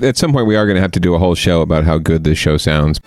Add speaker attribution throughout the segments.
Speaker 1: at some point we are going to have to do a whole show about how good this show sounds.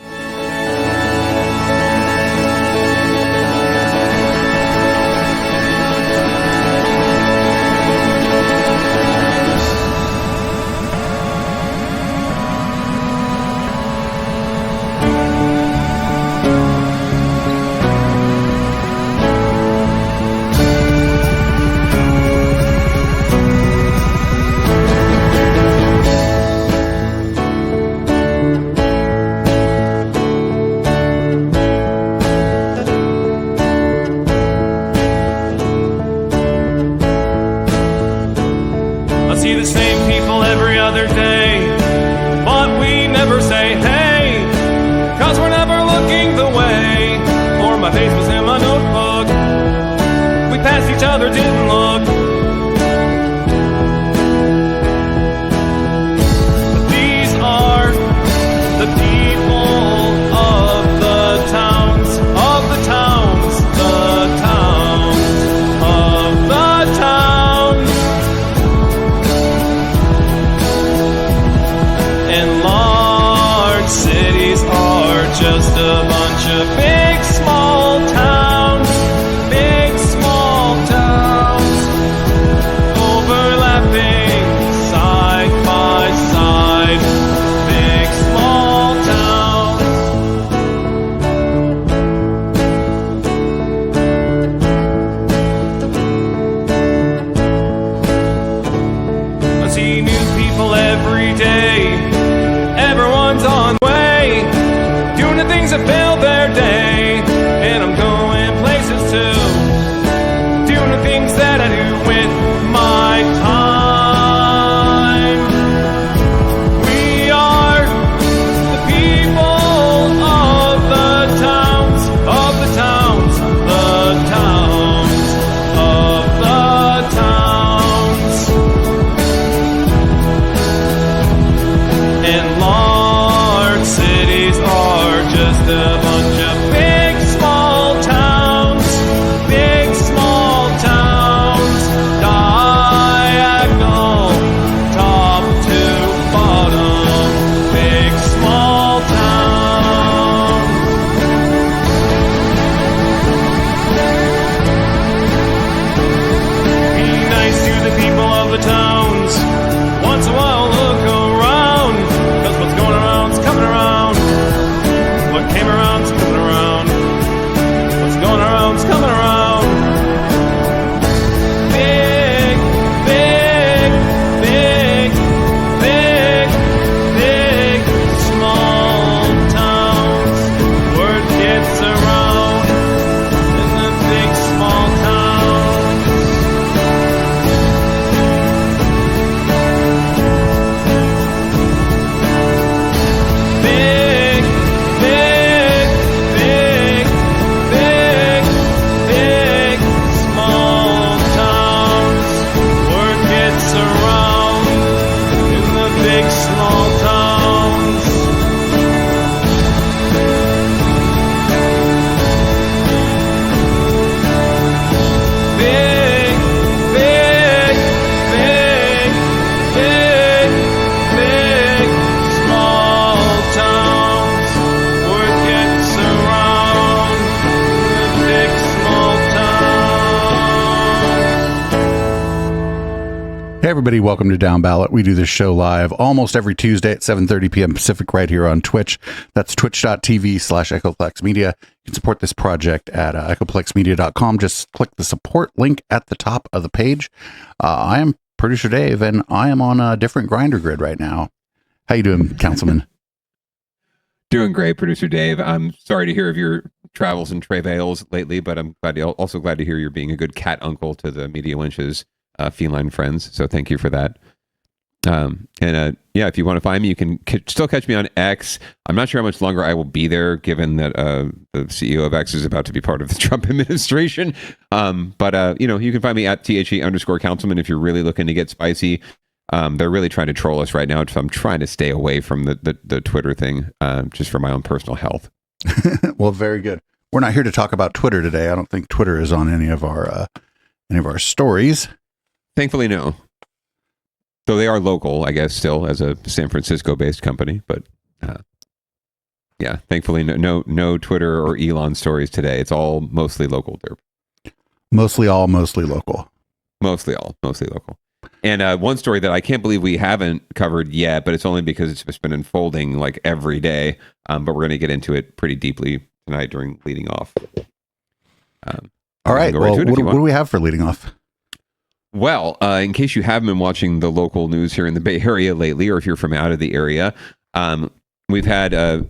Speaker 2: Everybody, welcome to Downballot. We do this show live almost every Tuesday at 7:30 p.m. Pacific right here on Twitch. That's twitch.tv/EchoPlexMedia. You can support this project at echoplexmedia.com. Just click the support link at the top of the page. I am Producer Dave, and I am on a different grinder grid right now. How you doing, Councilman?
Speaker 1: Doing great, Producer Dave. I'm sorry to hear of your travels and travails lately, but I'm also glad to hear you're being a good cat uncle to the Media Lynch's feline friends. So thank you for that. Yeah, if you want to find me, you can still catch me on X. I'm not sure how much longer I will be there, given that the CEO of X is about to be part of the Trump administration. But you can find me at THE_councilman if you're really looking to get spicy. They're really trying to troll us right now, so I'm trying to stay away from the Twitter thing, just for my own personal health.
Speaker 2: Well, very good. We're not here to talk about Twitter today. I don't think Twitter is on any of our stories.
Speaker 1: Thankfully, no. So they are local, I guess, still as a San Francisco-based company, but yeah, thankfully no Twitter or Elon stories today. It's all mostly local.
Speaker 2: Mostly local.
Speaker 1: Mostly local. And one story that I can't believe we haven't covered yet, but it's only because it's just been unfolding like every day. But we're going to get into it pretty deeply tonight during leading off.
Speaker 2: All right. Well, what do we have for leading off?
Speaker 1: Well, in case you haven't been watching the local news here in the Bay Area lately, or if you're from out of the area, we've had, at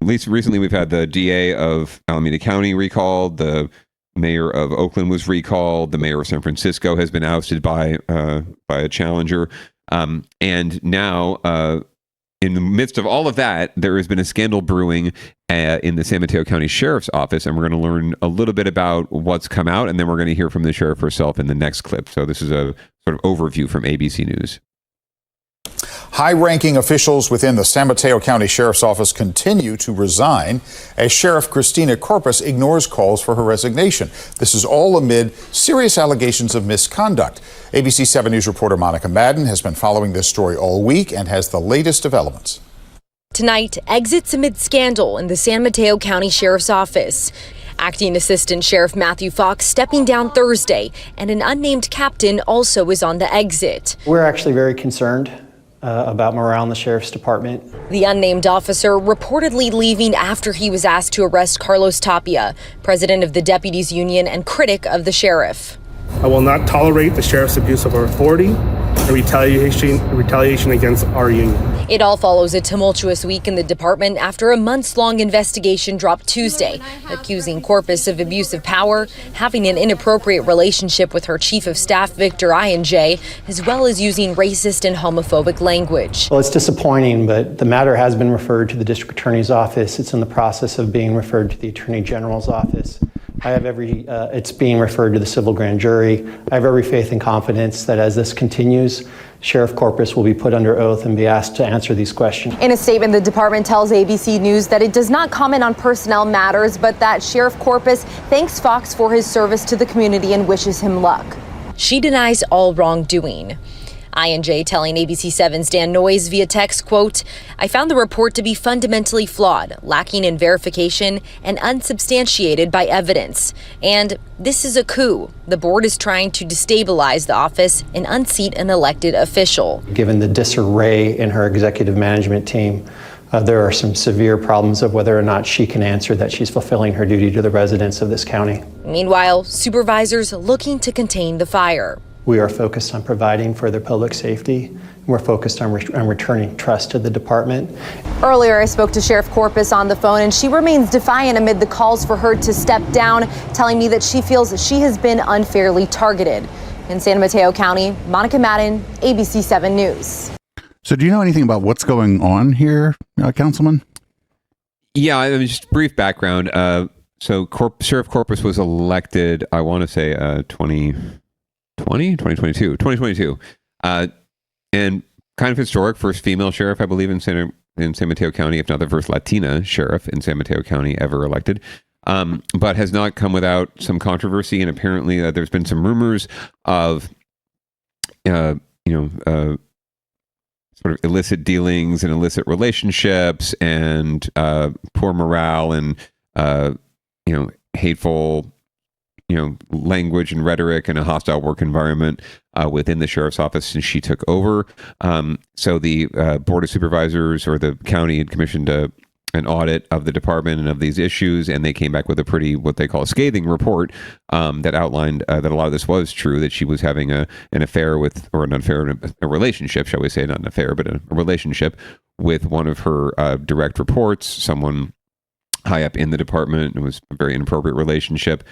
Speaker 1: least recently, we've had the DA of Alameda County recalled. The mayor of Oakland was recalled. The mayor of San Francisco has been ousted by a challenger. And now, in the midst of all of that, there has been a scandal brewing in the San Mateo County Sheriff's Office, and we're going to learn a little bit about what's come out, and then we're going to hear from the sheriff herself in the next clip. So this is a sort of overview from ABC News.
Speaker 3: High-ranking officials within the San Mateo County Sheriff's Office continue to resign as Sheriff Christina Corpus ignores calls for her resignation. This is all amid serious allegations of misconduct. ABC 7 News reporter Monica Madden has been following this story all week and has the latest developments.
Speaker 4: Tonight, exits amid scandal in the San Mateo County Sheriff's Office. Acting Assistant Sheriff Matthew Fox stepping down Thursday, and an unnamed captain also is on the exit.
Speaker 5: We're actually very concerned about morale in the Sheriff's Department.
Speaker 4: The unnamed officer reportedly leaving after he was asked to arrest Carlos Tapia, president of the Deputies Union and critic of the sheriff.
Speaker 6: I will not tolerate the sheriff's abuse of our authority and retaliation against our union.
Speaker 4: It all follows a tumultuous week in the department after a months-long investigation dropped Tuesday, accusing Corpus of abuse of power, having an inappropriate relationship with her chief of staff, Victor INJ, as well as using racist and homophobic language.
Speaker 5: Well, it's disappointing, but the matter has been referred to the district attorney's office. It's in the process of being referred to the attorney general's office. It's being referred to the civil grand jury. I have every faith and confidence that as this continues, Sheriff Corpus will be put under oath and be asked to answer these questions.
Speaker 4: In a statement, the department tells ABC News that it does not comment on personnel matters, but that Sheriff Corpus thanks Fox for his service to the community and wishes him luck. She denies all wrongdoing. INJ telling ABC 7's Dan Noyes via text, quote, "I found the report to be fundamentally flawed, lacking in verification, and unsubstantiated by evidence. And this is a coup. The board is trying to destabilize the office and unseat an elected official."
Speaker 5: Given the disarray in her executive management team, there are some severe problems of whether or not she can answer that she's fulfilling her duty to the residents of this county.
Speaker 4: Meanwhile, supervisors looking to contain the fire.
Speaker 5: We are focused on providing further public safety. We're focused on returning trust to the department.
Speaker 4: Earlier, I spoke to Sheriff Corpus on the phone, and she remains defiant amid the calls for her to step down, telling me that she feels that she has been unfairly targeted. In San Mateo County, Monica Madden, ABC 7 News.
Speaker 2: So do you know anything about what's going on here, Councilman?
Speaker 1: Yeah, I mean, just brief background. So Sheriff Corpus was elected, I want to say 2022. And kind of historic, first female sheriff, I believe, in San Mateo County, if not the first Latina sheriff in San Mateo County ever elected. But has not come without some controversy, and apparently there's been some rumors of, sort of illicit dealings and illicit relationships, and poor morale, and hateful language and rhetoric, and a hostile work environment within the sheriff's office since she took over. So the Board of Supervisors, or the county, had commissioned an audit of the department and of these issues, and they came back with a pretty, what they call a scathing report that outlined that a lot of this was true, that she was having an affair with, or an affair, a relationship, shall we say, not an affair, but a relationship with one of her direct reports, someone high up in the department. It was a very inappropriate relationship.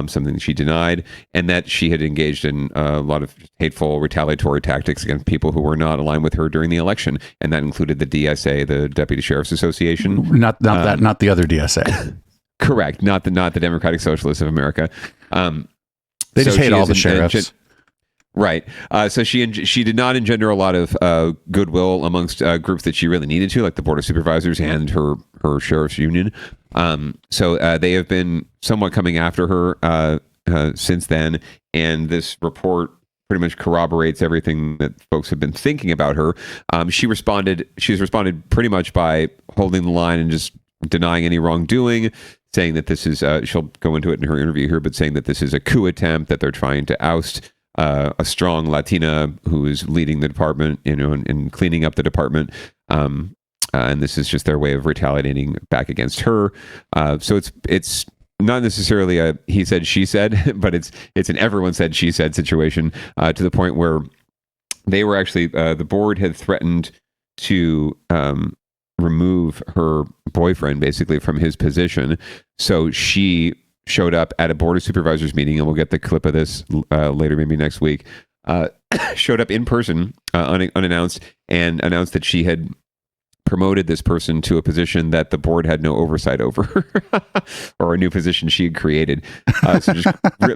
Speaker 1: Something that she denied, and that she had engaged in a lot of hateful, retaliatory tactics against people who were not aligned with her during the election, and that included the DSA, the Deputy Sheriff's Association.
Speaker 2: Not the other DSA.
Speaker 1: Correct, not the Democratic Socialists of America.
Speaker 2: They just hate all the sheriffs.
Speaker 1: Right. So she did not engender a lot of goodwill amongst groups that she really needed to, like the Board of Supervisors and her sheriff's union. So they have been somewhat coming after her since then. And this report pretty much corroborates everything that folks have been thinking about her. She's responded pretty much by holding the line and just denying any wrongdoing, saying that this is, she'll go into it in her interview here, but saying that this is a coup attempt, that they're trying to oust a strong Latina who is leading the department, and cleaning up the department. And this is just their way of retaliating back against her. So it's not necessarily a he said, she said, but it's an everyone said, she said situation, to the point where they were actually, the board had threatened to remove her boyfriend basically from his position. So she showed up at a board of supervisors meeting, and we'll get the clip of this later, maybe next week, showed up in person, unannounced, and announced that she had promoted this person to a position that the board had no oversight over, or a new position she had created. So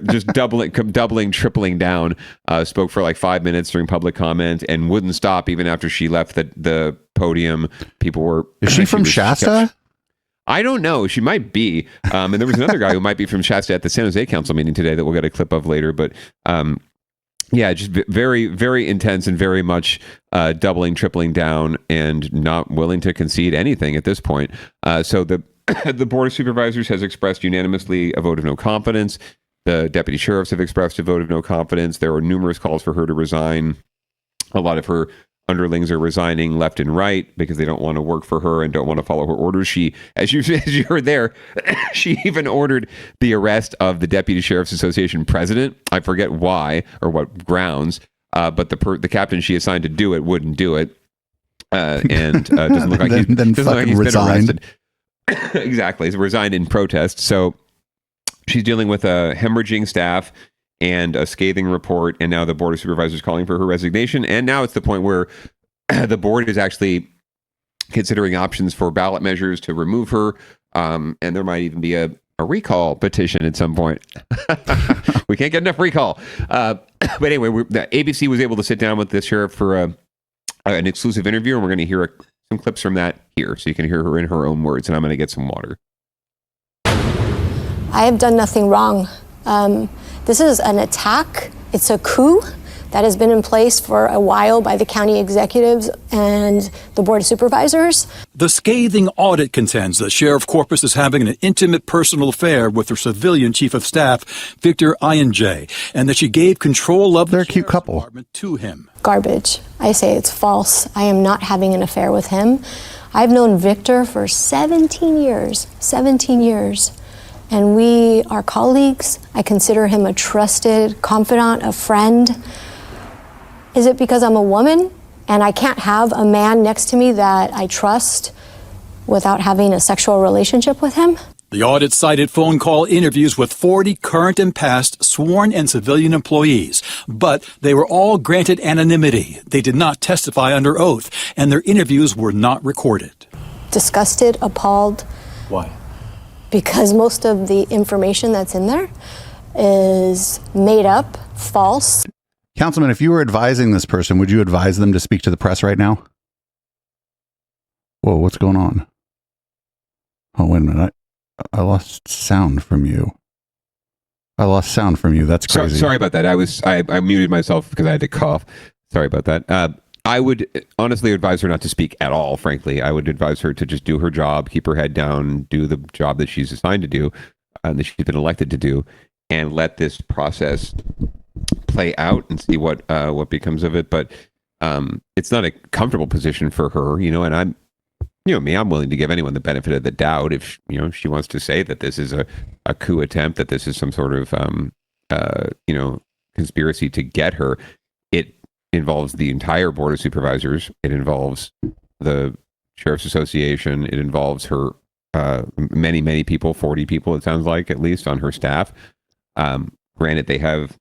Speaker 1: just doubling, tripling down, spoke for like 5 minutes during public comment and wouldn't stop even after she left the podium. People were...
Speaker 2: Is she from Shasta?
Speaker 1: I don't know. She might be. And there was another guy who might be from Shasta at the San Jose Council meeting today that we'll get a clip of later. But yeah, just very, very intense and very much doubling, tripling down, and not willing to concede anything at this point. So the Board of Supervisors has expressed unanimously a vote of no confidence. The deputy sheriffs have expressed a vote of no confidence. There were numerous calls for her to resign. A lot of her underlings are resigning left and right because they don't want to work for her and don't want to follow her orders. She, as you heard there, she even ordered the arrest of the Deputy Sheriff's Association president. I forget why or what grounds, but the captain she assigned to do it wouldn't do it, and doesn't look like he's been arrested. Exactly, he's resigned in protest. So she's dealing with a hemorrhaging staff and a scathing report, and now the Board of Supervisors calling for her resignation. And now it's the point where the board is actually considering options for ballot measures to remove her, and there might even be a recall petition at some point. We can't get enough recall. But anyway, the ABC was able to sit down with the sheriff for an exclusive interview, and we're going to hear some clips from that here, so you can hear her in her own words, and I'm going to get some water.
Speaker 7: I have done nothing wrong. This is an attack. It's a coup that has been in place for a while by the county executives and the Board of Supervisors.
Speaker 8: The scathing audit contends that Sheriff Corpus is having an intimate personal affair with her civilian chief of staff, Victor Ionjay, and that she gave control of the cute couple department to him.
Speaker 7: Garbage. I say it's false. I am not having an affair with him. I've known Victor for 17 years. 17 years. And we are colleagues. I consider him a trusted confidant, a friend. Is it because I'm a woman and I can't have a man next to me that I trust without having a sexual relationship with him?
Speaker 8: The audit cited phone call interviews with 40 current and past sworn and civilian employees, but they were all granted anonymity. They did not testify under oath, and their interviews were not recorded.
Speaker 7: Disgusted, appalled.
Speaker 8: Why?
Speaker 7: Because most of the information that's in there is made up, false.
Speaker 2: Councilman, if you were advising this person, would you advise them to speak to the press right now? Whoa, what's going on? Oh, wait a minute. I lost sound from you. That's crazy.
Speaker 1: Sorry about that. I muted myself because I had to cough. Sorry about that. I would honestly advise her not to speak at all, frankly. I would advise her to just do her job, keep her head down, do the job that she's assigned to do, that she's been elected to do, and let this process play out and see what becomes of it. But it's not a comfortable position for her, and I'm willing to give anyone the benefit of the doubt if, she wants to say that this is a coup attempt, that this is some sort of, conspiracy to get her. It involves the entire Board of Supervisors. It involves the Sheriff's Association. It involves her many, many people, 40 people, it sounds like, at least, on her staff. Granted, they have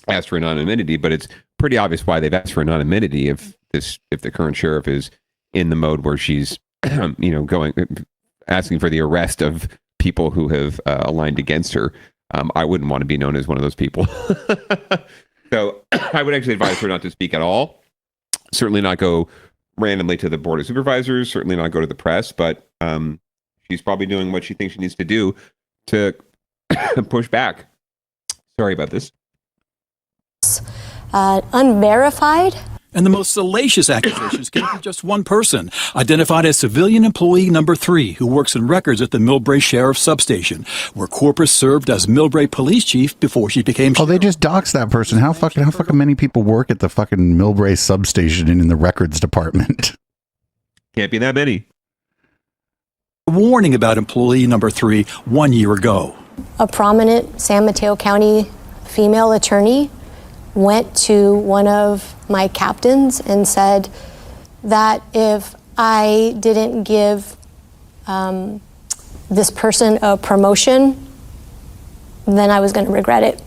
Speaker 1: asked for anonymity, but it's pretty obvious why they've asked for anonymity if the current sheriff is in the mode where she's, asking for the arrest of people who have aligned against her. I wouldn't want to be known as one of those people. So I would actually advise her not to speak at all. Certainly not go randomly to the Board of Supervisors. Certainly not go to the press. But she's probably doing what she thinks she needs to do to push back. Sorry about this.
Speaker 7: unverified.
Speaker 8: And the most salacious accusations came from just one person, identified as civilian employee number 3, who works in records at the Millbrae Sheriff's Substation, where Corpus served as Millbrae Police Chief before she became sheriff.
Speaker 2: They just doxed that person. How fucking many people work at the fucking Millbrae Substation and in the records department?
Speaker 1: Can't be that many.
Speaker 8: Warning about employee number 3 1 year ago.
Speaker 7: A prominent San Mateo County female attorney went to one of my captains and said that if I didn't give this person a promotion, then I was going to regret it.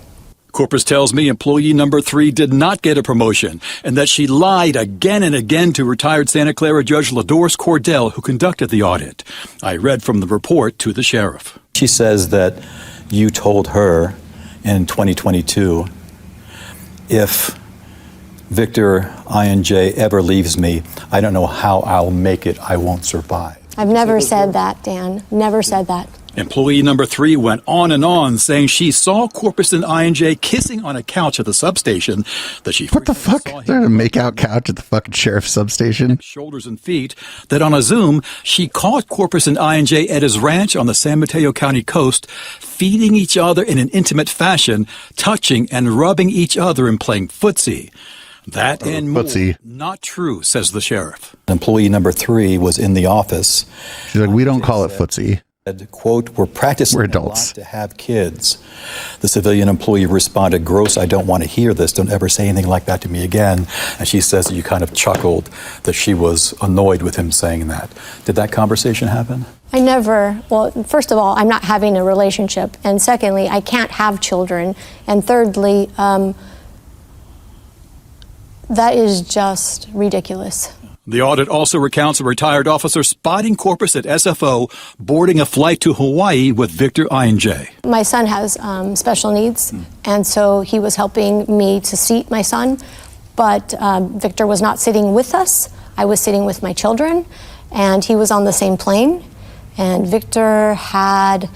Speaker 8: Corpus tells me employee number 3 did not get a promotion and that she lied again and again to retired Santa Clara Judge LaDoris Cordell, who conducted the audit. I read from the report to the sheriff.
Speaker 9: She says that you told her in 2022, if Victor INJ ever leaves me, I don't know how I'll make it. I won't survive.
Speaker 7: I've never said that, Dan. Never said that.
Speaker 8: Employee number 3 went on and on, saying she saw Corpus and INJ kissing on a couch at the substation. That she
Speaker 2: What the fuck? Is there a make-out couch at the fucking sheriff's substation?
Speaker 8: Shoulders and feet. That on a Zoom, she caught Corpus and INJ at his ranch on the San Mateo County coast, feeding each other in an intimate fashion, touching and rubbing each other and playing footsie. That and more. Not true, says the sheriff.
Speaker 9: Employee number 3 was in the office.
Speaker 2: She's like, we don't call it footsie.
Speaker 9: Quote, we're practicing
Speaker 2: We're adults
Speaker 9: to have kids. The civilian employee responded, gross, I don't want to hear this. Don't ever say anything like that to me again. And she says that you kind of chuckled that she was annoyed with him saying that. Did that conversation happen?
Speaker 7: I never, well, first of all, I'm not having a relationship. And secondly, I can't have children. And thirdly, that is just ridiculous.
Speaker 8: The audit also recounts a retired officer spotting Corpus at SFO boarding a flight to Hawaii with Victor INJ.
Speaker 7: My son has special needs, and so he was helping me to seat my son, but Victor was not sitting with us. I was sitting with my children, and he was on the same plane, and Victor had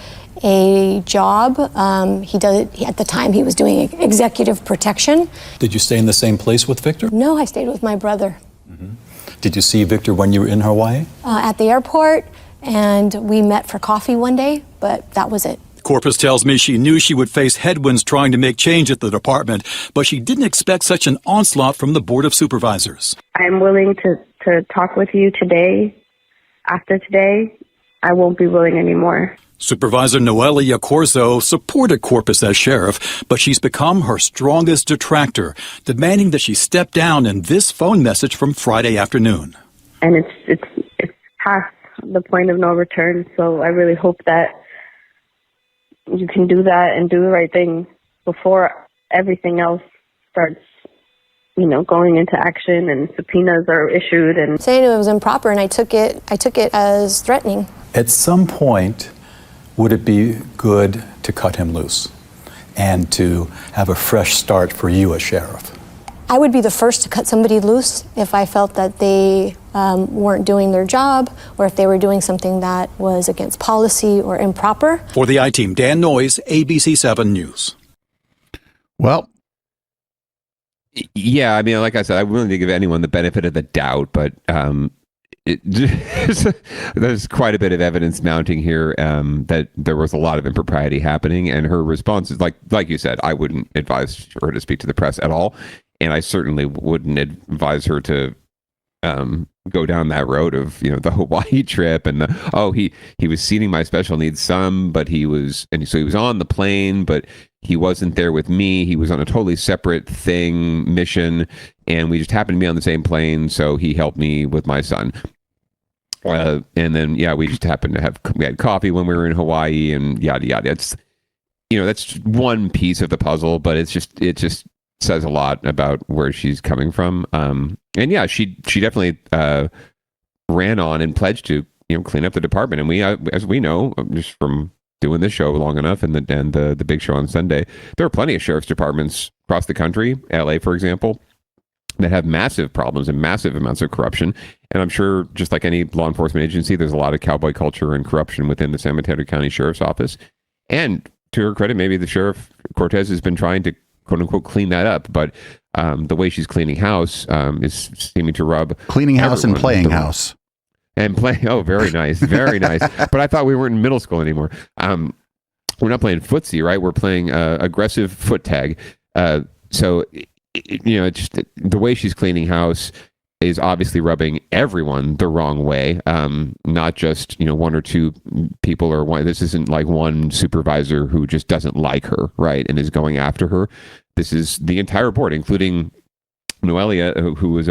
Speaker 7: a job. At the time, he was doing executive protection.
Speaker 9: Did you stay in the same place with Victor?
Speaker 7: No, I stayed with my brother.
Speaker 9: Did you see Victor when you were in Hawaii?
Speaker 7: At the airport, and we met for coffee one day, but that was it.
Speaker 8: Corpus tells me she knew she would face headwinds trying to make change at the department, but she didn't expect such an onslaught from the Board of Supervisors.
Speaker 10: I'm willing to talk with you today. After today, I won't be willing anymore.
Speaker 8: Supervisor Noelia Corzo supported Corpus as sheriff, but she's become her strongest detractor, demanding that she step down in this phone message from Friday afternoon.
Speaker 10: And it's past the point of no return, so I really hope that you can do that and do the right thing before everything else starts, going into action and subpoenas are issued. And
Speaker 7: saying it was improper, and I took it as threatening.
Speaker 9: At some point, would it be good to cut him loose and to have a fresh start for you as sheriff?
Speaker 7: I would be the first to cut somebody loose if I felt that they weren't doing their job or if they were doing something that was against policy or improper.
Speaker 8: For the I-Team, Dan Noyes, ABC7 News.
Speaker 2: Well,
Speaker 1: yeah, I mean, like I said, I'm willing to give anyone the benefit of the doubt, but there's quite a bit of evidence mounting here that there was a lot of impropriety happening, and her response is like you said, I wouldn't advise her to speak to the press at all, and I certainly wouldn't advise her to go down that road of the Hawaii trip and he was seating my special needs son, but he was on the plane, but he wasn't there with me. He was on a totally separate mission, and we just happened to be on the same plane, so he helped me with my son. And then we just happened to we had coffee when we were in Hawaii, and yada yada. It's that's one piece of the puzzle, but it just says a lot about where she's coming from. And yeah, she definitely ran on and pledged to clean up the department. And we, as we know, just from doing this show long enough and the big show on Sunday, there are plenty of sheriff's departments across the country, LA for example, that have massive problems and massive amounts of corruption. And I'm sure, just like any law enforcement agency, there's a lot of cowboy culture and corruption within the San Mateo County Sheriff's Office. And to her credit, maybe the Sheriff Cortez has been trying to quote unquote clean that up. But the way she's cleaning house is seeming to rub
Speaker 2: cleaning house and
Speaker 1: everyone
Speaker 2: playing house.
Speaker 1: And play. Oh, very nice. Very nice. But I thought we weren't in middle school anymore. We're not playing footsie, right? We're playing aggressive foot tag. So, it's just the way she's cleaning house is obviously rubbing everyone the wrong way. Not just, one or two people or one. This isn't like one supervisor who just doesn't like her, right? And is going after her. This is the entire board, including Noelia, who was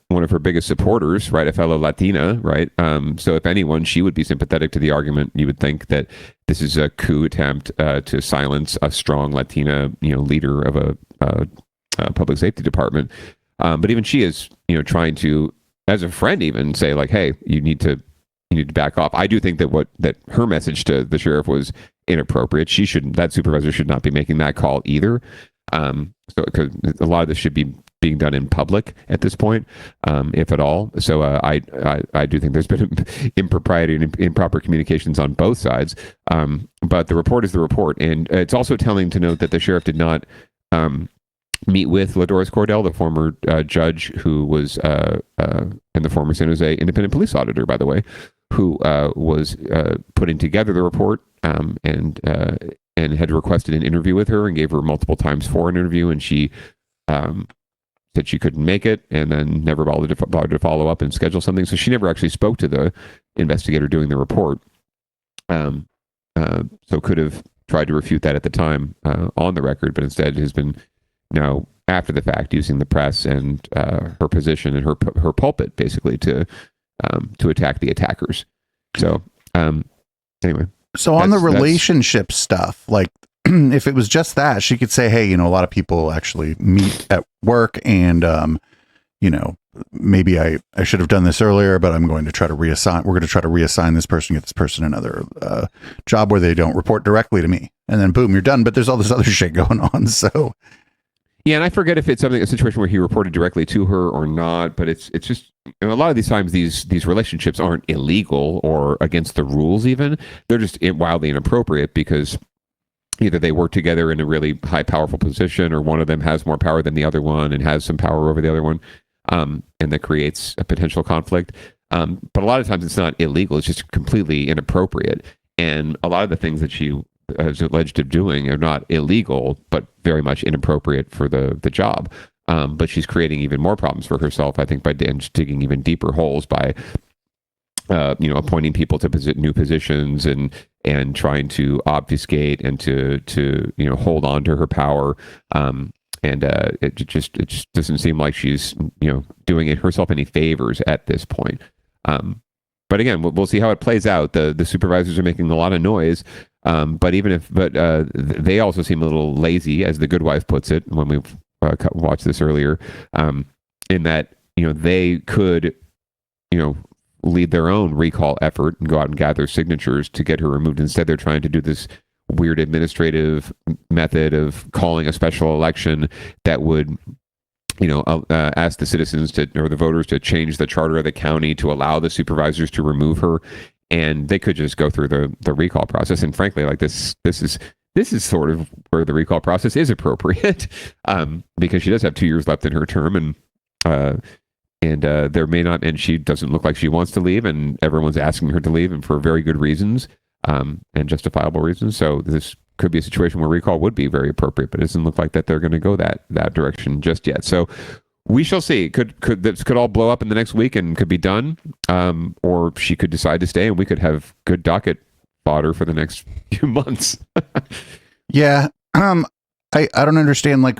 Speaker 1: one of her biggest supporters, right? A fellow Latina, right? So if anyone, she would be sympathetic to the argument. You would think that this is a coup attempt to silence a strong Latina, leader of a public safety department. But even she is, trying to, as a friend, even say like, "Hey, you need to back off." I do think that her message to the sheriff was inappropriate. That supervisor should not be making that call either. So because a lot of this should be being done in public at this point, if at all. So I do think there's been impropriety and improper communications on both sides. But the report is the report, and it's also telling to note that the sheriff did not meet with LaDoris Cordell, the former judge who was and the former San Jose independent police auditor, by the way, who was putting together the report and had requested an interview with her and gave her multiple times for an interview, and she said she couldn't make it, and then never bothered to follow up and schedule something. So she never actually spoke to the investigator doing the report. So could have tried to refute that at the time on the record, but instead has been now after the fact using the press and her position and her pulpit basically to attack the attackers. So anyway.
Speaker 2: So on the relationship stuff, like if it was just that, she could say, hey, a lot of people actually meet at work and, maybe I should have done this earlier, but I'm going to try to we're going to try to reassign this person, get this person another job where they don't report directly to me. And then boom, you're done. But there's all this other shit going on. So.
Speaker 1: Yeah. And I forget if it's a situation where he reported directly to her or not, but it's just, a lot of these times these relationships aren't illegal or against the rules even. They're just wildly inappropriate because either they work together in a really high, powerful position, or one of them has more power than the other one and has some power over the other one, and that creates a potential conflict. But a lot of times it's not illegal. It's just completely inappropriate. And a lot of the things that she is alleged of doing are not illegal, but very much inappropriate for the job. But she's creating even more problems for herself, I think, by digging even deeper holes by appointing people to new positions and trying to obfuscate and to hold on to her power. It just doesn't seem like she's doing it herself any favors at this point. But again, we'll see how it plays out. The supervisors are making a lot of noise, but they also seem a little lazy, as the good wife puts it when we watched this earlier, in that they could lead their own recall effort and go out and gather signatures to get her removed. Instead, they're trying to do this weird administrative method of calling a special election that would ask the citizens or the voters to change the charter of the county to allow the supervisors to remove her. And they could just go through the recall process. And frankly, like this is sort of where the recall process is appropriate, because she does have 2 years left in her term, and there may not, and she doesn't look like she wants to leave, and everyone's asking her to leave, and for very good reasons, and justifiable reasons. So this could be a situation where recall would be very appropriate, but it doesn't look like that they're going to go that direction just yet. So we shall see. This could all blow up in the next week and could be done, or she could decide to stay, and we could have good docket fodder for the next few months.
Speaker 2: Yeah. I don't understand, like,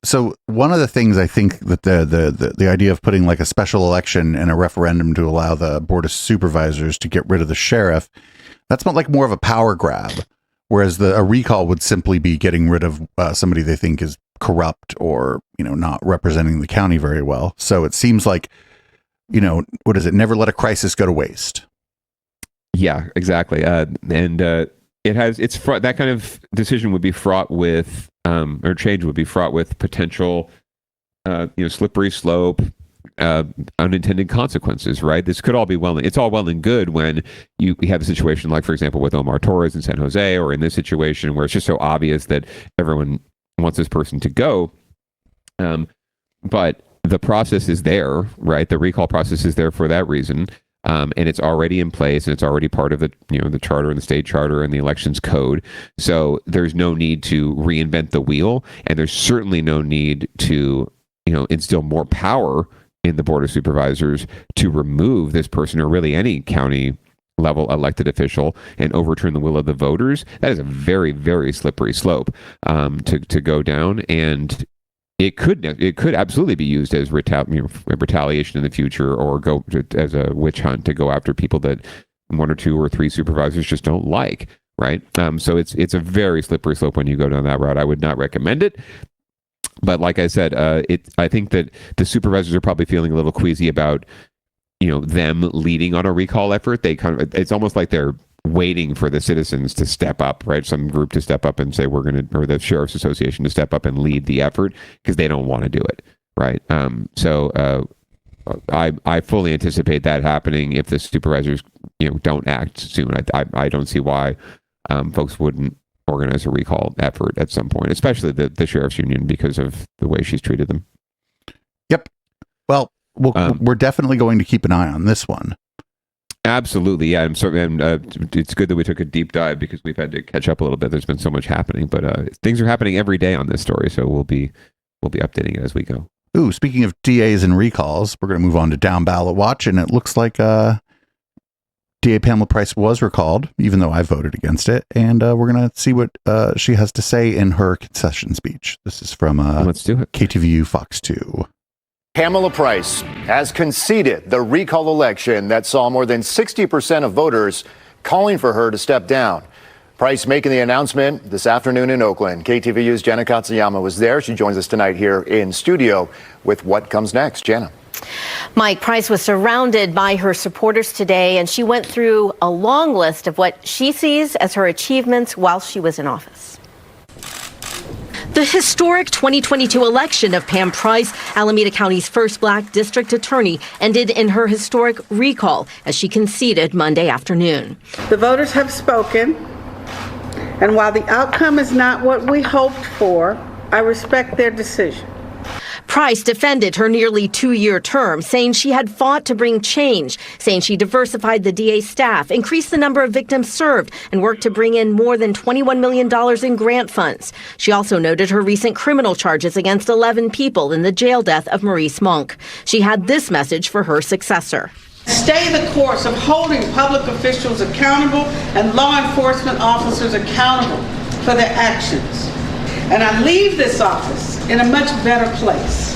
Speaker 2: so one of the things I think that the idea of putting like a special election and a referendum to allow the board of supervisors to get rid of the sheriff, that's not like more of a power grab, whereas a recall would simply be getting rid of somebody they think is corrupt or not representing the county very well. So it seems like what is it? Never let a crisis go to waste.
Speaker 1: Yeah, exactly. That kind of decision would be fraught with, or change would be fraught with potential, slippery slope, unintended consequences, right? This could all be it's all well and good when you have a situation like, for example, with Omar Torres in San Jose, or in this situation where it's just so obvious that everyone, wants this person to go. But the process is there, right? The recall process is there for that reason. And it's already in place, and it's already part of the the charter and the state charter and the elections code. So there's no need to reinvent the wheel, and there's certainly no need to instill more power in the Board of Supervisors to remove this person or really any county level elected official and overturn the will of the voters. That is a very, very slippery slope to go down, and it could absolutely be used as retaliation in the future, or go as a witch hunt to go after people that one or two or three supervisors just don't like, right? So it's a very slippery slope when you go down that route. I would not recommend it. But like I said, I think that the supervisors are probably feeling a little queasy about them leading on a recall effort. It's almost like they're waiting for the citizens to step up, right? Some group to step up and say or the Sheriff's Association to step up and lead the effort, because they don't want to do it, right? So I fully anticipate that happening if the supervisors don't act soon. I don't see why folks wouldn't organize a recall effort at some point, especially the Sheriff's Union, because of the way she's treated them.
Speaker 2: Yep. Well, we're definitely going to keep an eye on this one.
Speaker 1: Absolutely, yeah. It's good that we took a deep dive, because we've had to catch up a little bit. There's been so much happening, but things are happening every day on this story, so we'll be updating it as we go.
Speaker 2: Ooh, speaking of DAs and recalls, we're going to move on to Down Ballot Watch, and it looks like DA Pamela Price was recalled, even though I voted against it, and we're going to see what she has to say in her concession speech. This is from
Speaker 1: Let's do it.
Speaker 2: KTVU Fox 2.
Speaker 11: Pamela Price has conceded the recall election that saw more than 60% of voters calling for her to step down. Price making the announcement this afternoon in Oakland. KTVU's Jenna Katsuyama was there. She joins us tonight here in studio with what comes next. Jenna.
Speaker 12: Mike, Price was surrounded by her supporters today, and she went through a long list of what she sees as her achievements while she was in office. The historic 2022 election of Pam Price, Alameda County's first black district attorney, ended in her historic recall as she conceded Monday afternoon.
Speaker 13: The voters have spoken, and while the outcome is not what we hoped for, I respect their decision.
Speaker 12: Price defended her nearly 2-year term, saying she had fought to bring change, saying she diversified the DA staff, increased the number of victims served, and worked to bring in more than $21 million in grant funds. She also noted her recent criminal charges against 11 people in the jail death of Maurice Monk. She had this message for her successor.
Speaker 13: Stay the course of holding public officials accountable and law enforcement officers accountable for their actions. And I leave this office in a much better place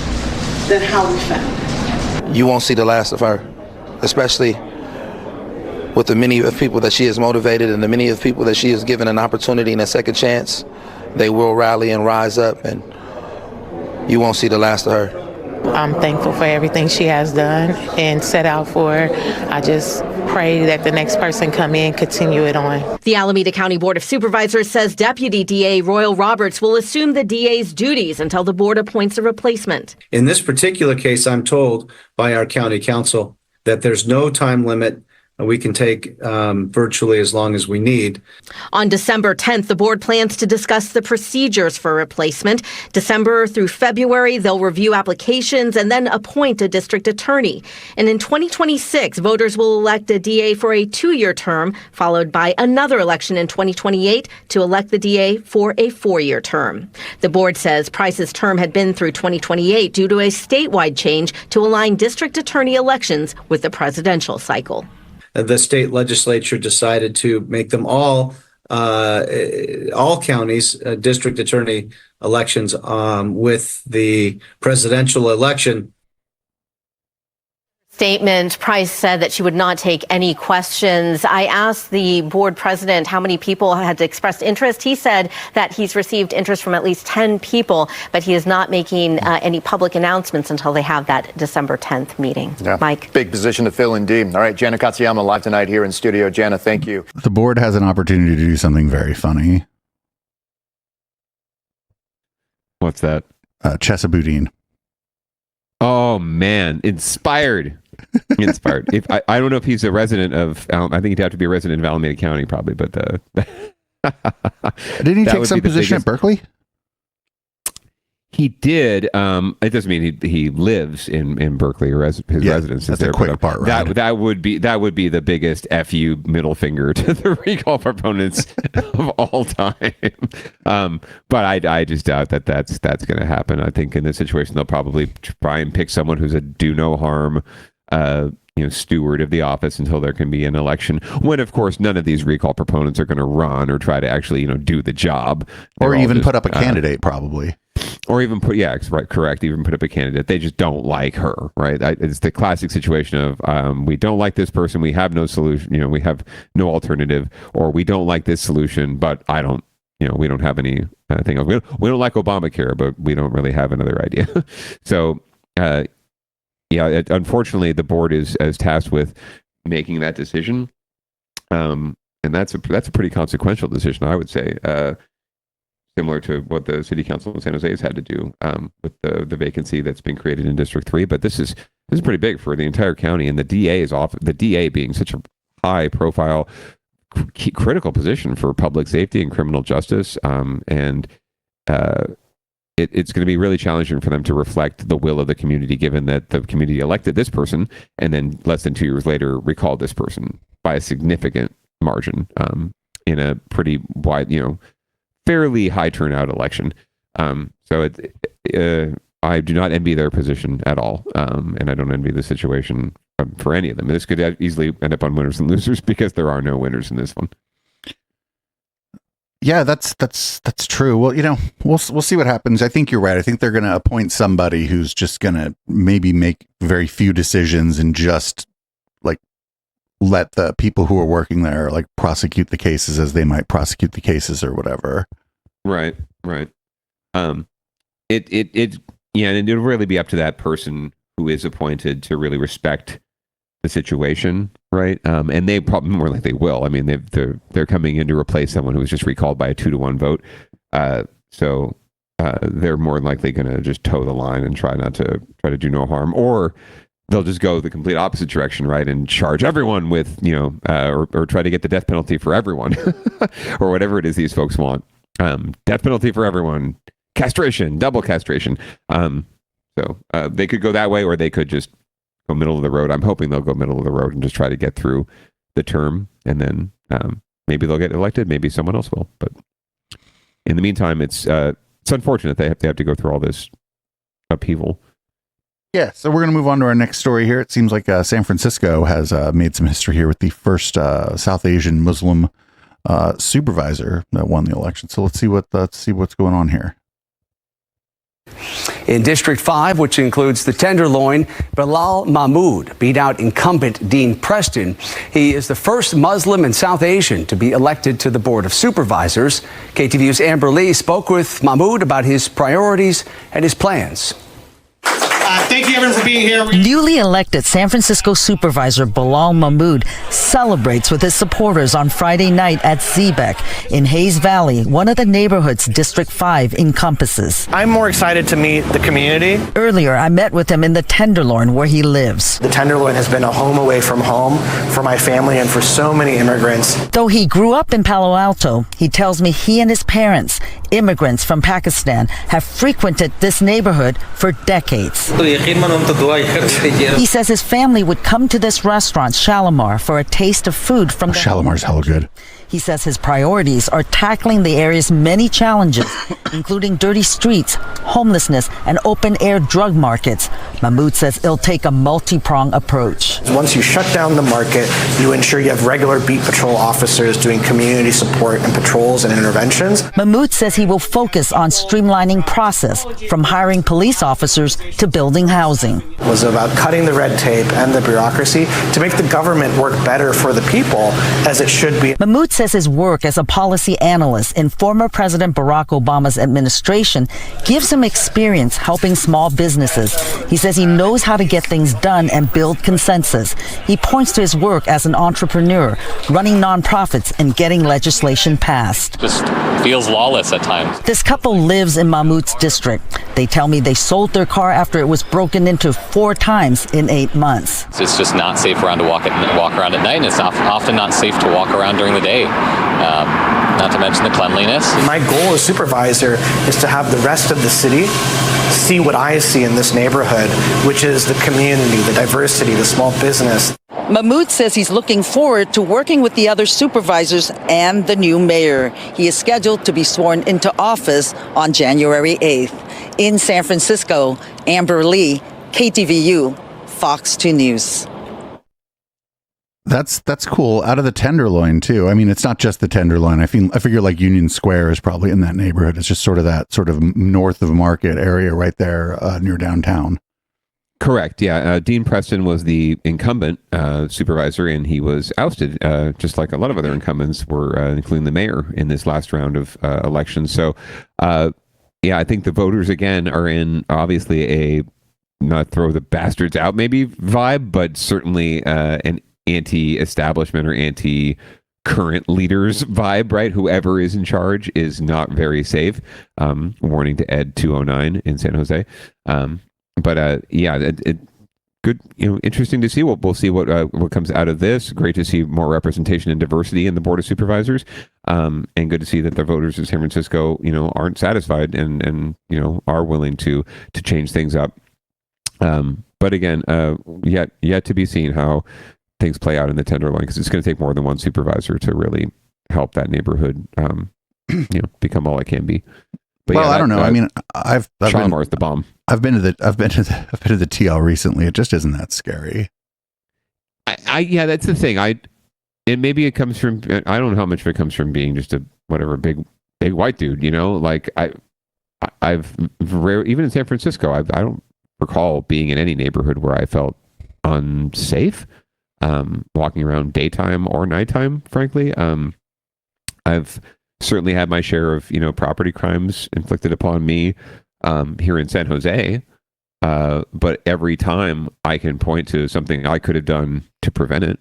Speaker 13: than how we found it.
Speaker 14: You won't see the last of her, especially with the many of people that she has motivated and the many of people that she has given an opportunity and a second chance. They will rally and rise up, and you won't see the last of her.
Speaker 15: I'm thankful for everything she has done and set out for. I just pray that the next person come in, continue it on.
Speaker 12: The Alameda County Board of Supervisors says Deputy DA Royal Roberts will assume the DA's duties until the board appoints a replacement.
Speaker 16: In this particular case, I'm told by our county council that there's no time limit. We can take virtually as long as we need.
Speaker 12: On December 10th, the board plans to discuss the procedures for replacement. December through February, they'll review applications and then appoint a district attorney. And in 2026, voters will elect a DA for a 2-year term, followed by another election in 2028 to elect the DA for a 4-year term. The board says Price's term had been through 2028 due to a statewide change to align district attorney elections with the presidential cycle.
Speaker 16: The state legislature decided to make them all counties district attorney elections with the presidential election.
Speaker 12: Statement, Price said that she would not take any questions. I asked the board president how many people had expressed interest. He said that he's received interest from at least 10 people, but he is not making any public announcements until they have that December 10th meeting.
Speaker 11: Yeah.
Speaker 12: Mike.
Speaker 11: Big position to fill indeed. All right, Jenna Katsuyama live tonight here in studio. Jenna, thank you.
Speaker 2: The board has an opportunity to do something very funny.
Speaker 1: What's that?
Speaker 2: Chesa Boudin.
Speaker 1: Oh man, inspired. If I don't know if he's a resident of, I think he'd have to be a resident of Alameda County probably, but
Speaker 2: didn't he take some position at Berkeley?
Speaker 1: He did. It doesn't mean he lives in Berkeley or his residence is
Speaker 2: that's
Speaker 1: there.
Speaker 2: a quick part, right?
Speaker 1: That would be the biggest FU middle finger to the recall proponents of all time. But I just doubt that that's going to happen. I think in this situation they'll probably try and pick someone who's a do no harm steward of the office until there can be an election. When of course none of these recall proponents are going to run or try to actually do the job,
Speaker 2: or even put up a candidate probably.
Speaker 1: Or even correct. Even put up a candidate. They just don't like her, right? It's the classic situation of we don't like this person. We have no solution. We have no alternative, or we don't like this solution, but we don't have any thing. We don't like Obamacare, but we don't really have another idea. So, unfortunately, the board is tasked with making that decision, and that's a pretty consequential decision, I would say. Similar to what the city council in San Jose has had to do with the vacancy that's been created in District 3. But this is pretty big for the entire county, and the DA being such a high profile, critical position for public safety and criminal justice. It's going to be really challenging for them to reflect the will of the community, given that the community elected this person and then less than 2 years later recalled this person by a significant margin in a pretty wide, fairly high turnout election. So I do not envy their position at all. And I don't envy the situation for any of them. This could easily end up on winners and losers because there are no winners in this one.
Speaker 2: Yeah, that's true. Well, we'll see what happens. I think you're right. I think they're going to appoint somebody who's just going to maybe make very few decisions and just let the people who are working there prosecute the cases as they might prosecute the cases or whatever.
Speaker 1: Right. And it'll really be up to that person who is appointed to really respect the situation, right? And they probably more likely will. I mean, they're coming in to replace someone who was just recalled by a 2-1 vote. So they're more likely going to just toe the line and try to do no harm, or they'll just go the complete opposite direction, right? And charge everyone with, or try to get the death penalty for everyone or whatever it is these folks want. Death penalty for everyone, castration, double castration. So they could go that way, or they could just go middle of the road. I'm hoping they'll go middle of the road and just try to get through the term, and then maybe they'll get elected. Maybe someone else will. But in the meantime, it's unfortunate they have to go through all this upheaval.
Speaker 2: Yeah, so we're going to move on to our next story here. It seems like San Francisco has made some history here with the first South Asian Muslim supervisor that won the election. So let's see what's going on here.
Speaker 17: In District 5, which includes the Tenderloin, Bilal Mahmood beat out incumbent Dean Preston. He is the first Muslim and South Asian to be elected to the Board of Supervisors. KTVU's Amber Lee spoke with Mahmood about his priorities and his plans.
Speaker 18: Thank you, everyone, for being here.
Speaker 19: Newly elected San Francisco Supervisor Bilal Mahmood celebrates with his supporters on Friday night at Zeebeck in Hayes Valley, one of the neighborhoods District 5 encompasses.
Speaker 18: I'm more excited to meet the community.
Speaker 19: Earlier, I met with him in the Tenderloin where he lives.
Speaker 18: The Tenderloin has been a home away from home for my family and for so many immigrants.
Speaker 19: Though he grew up in Palo Alto, he tells me he and his parents, immigrants from Pakistan, have frequented this neighborhood for decades. He says his family would come to this restaurant, Shalimar, for a taste of food from the
Speaker 2: Shalimar's hella good.
Speaker 19: He says his priorities are tackling the area's many challenges, including dirty streets, homelessness, and open-air drug markets. Mahmood says it'll take a multi-pronged approach.
Speaker 18: Once you shut down the market, you ensure you have regular beat patrol officers doing community support and patrols and interventions.
Speaker 19: Mahmood says he will focus on streamlining process, from hiring police officers to building housing.
Speaker 18: It was about cutting the red tape and the bureaucracy to make the government work better for the people, as it should be.
Speaker 19: Mahmood says his work as a policy analyst in former President Barack Obama's administration gives him experience helping small businesses. He says he knows how to get things done and build consensus. He points to his work as an entrepreneur, running nonprofits and getting legislation passed.
Speaker 20: Just feels lawless at times.
Speaker 19: This couple lives in Mahmood's district. They tell me they sold their car after it was broken into 4 times in 8 months.
Speaker 20: It's just not safe around to walk around at night, and it's often not safe to walk around during the day. Not to mention the cleanliness.
Speaker 18: My goal as supervisor is to have the rest of the city see what I see in this neighborhood, which is the community, the diversity, the small business.
Speaker 19: Mahmoud says he's looking forward to working with the other supervisors and the new mayor. He is scheduled to be sworn into office on January 8th. In San Francisco, Amber Lee, KTVU, Fox 2 News.
Speaker 2: That's cool. Out of the Tenderloin too. I mean, it's not just the Tenderloin. I figure like Union Square is probably in that neighborhood. It's just sort of that sort of north of Market area right there near downtown.
Speaker 1: Correct. Yeah. Dean Preston was the incumbent supervisor, and he was ousted, just like a lot of other incumbents were, including the mayor in this last round of elections. So, yeah, I think the voters again are in obviously a not throw the bastards out maybe vibe, but certainly an anti-establishment or anti-current leaders vibe, right? Whoever is in charge is not very safe. Warning to Ed 209 in San Jose. But yeah, it good, interesting to see. We'll see what comes out of this. Great to see more representation and diversity in the Board of Supervisors, and good to see that the voters of San Francisco, aren't satisfied and are willing to change things up. But again, yet to be seen how things play out in the Tenderloin, because it's going to take more than one supervisor to really help that neighborhood, become all it can be. But
Speaker 2: well, I don't know. I mean, I've
Speaker 1: Shalimar's the bomb.
Speaker 2: I've been to the TL recently. It just isn't that scary.
Speaker 1: Yeah, that's the thing. And maybe it comes from, I don't know how much of it comes from being just a whatever big white dude. Like I've even in San Francisco, I don't recall being in any neighborhood where I felt unsafe, walking around daytime or nighttime. Frankly, I've certainly had my share of property crimes inflicted upon me here in San Jose, but every time I can point to something I could have done to prevent it.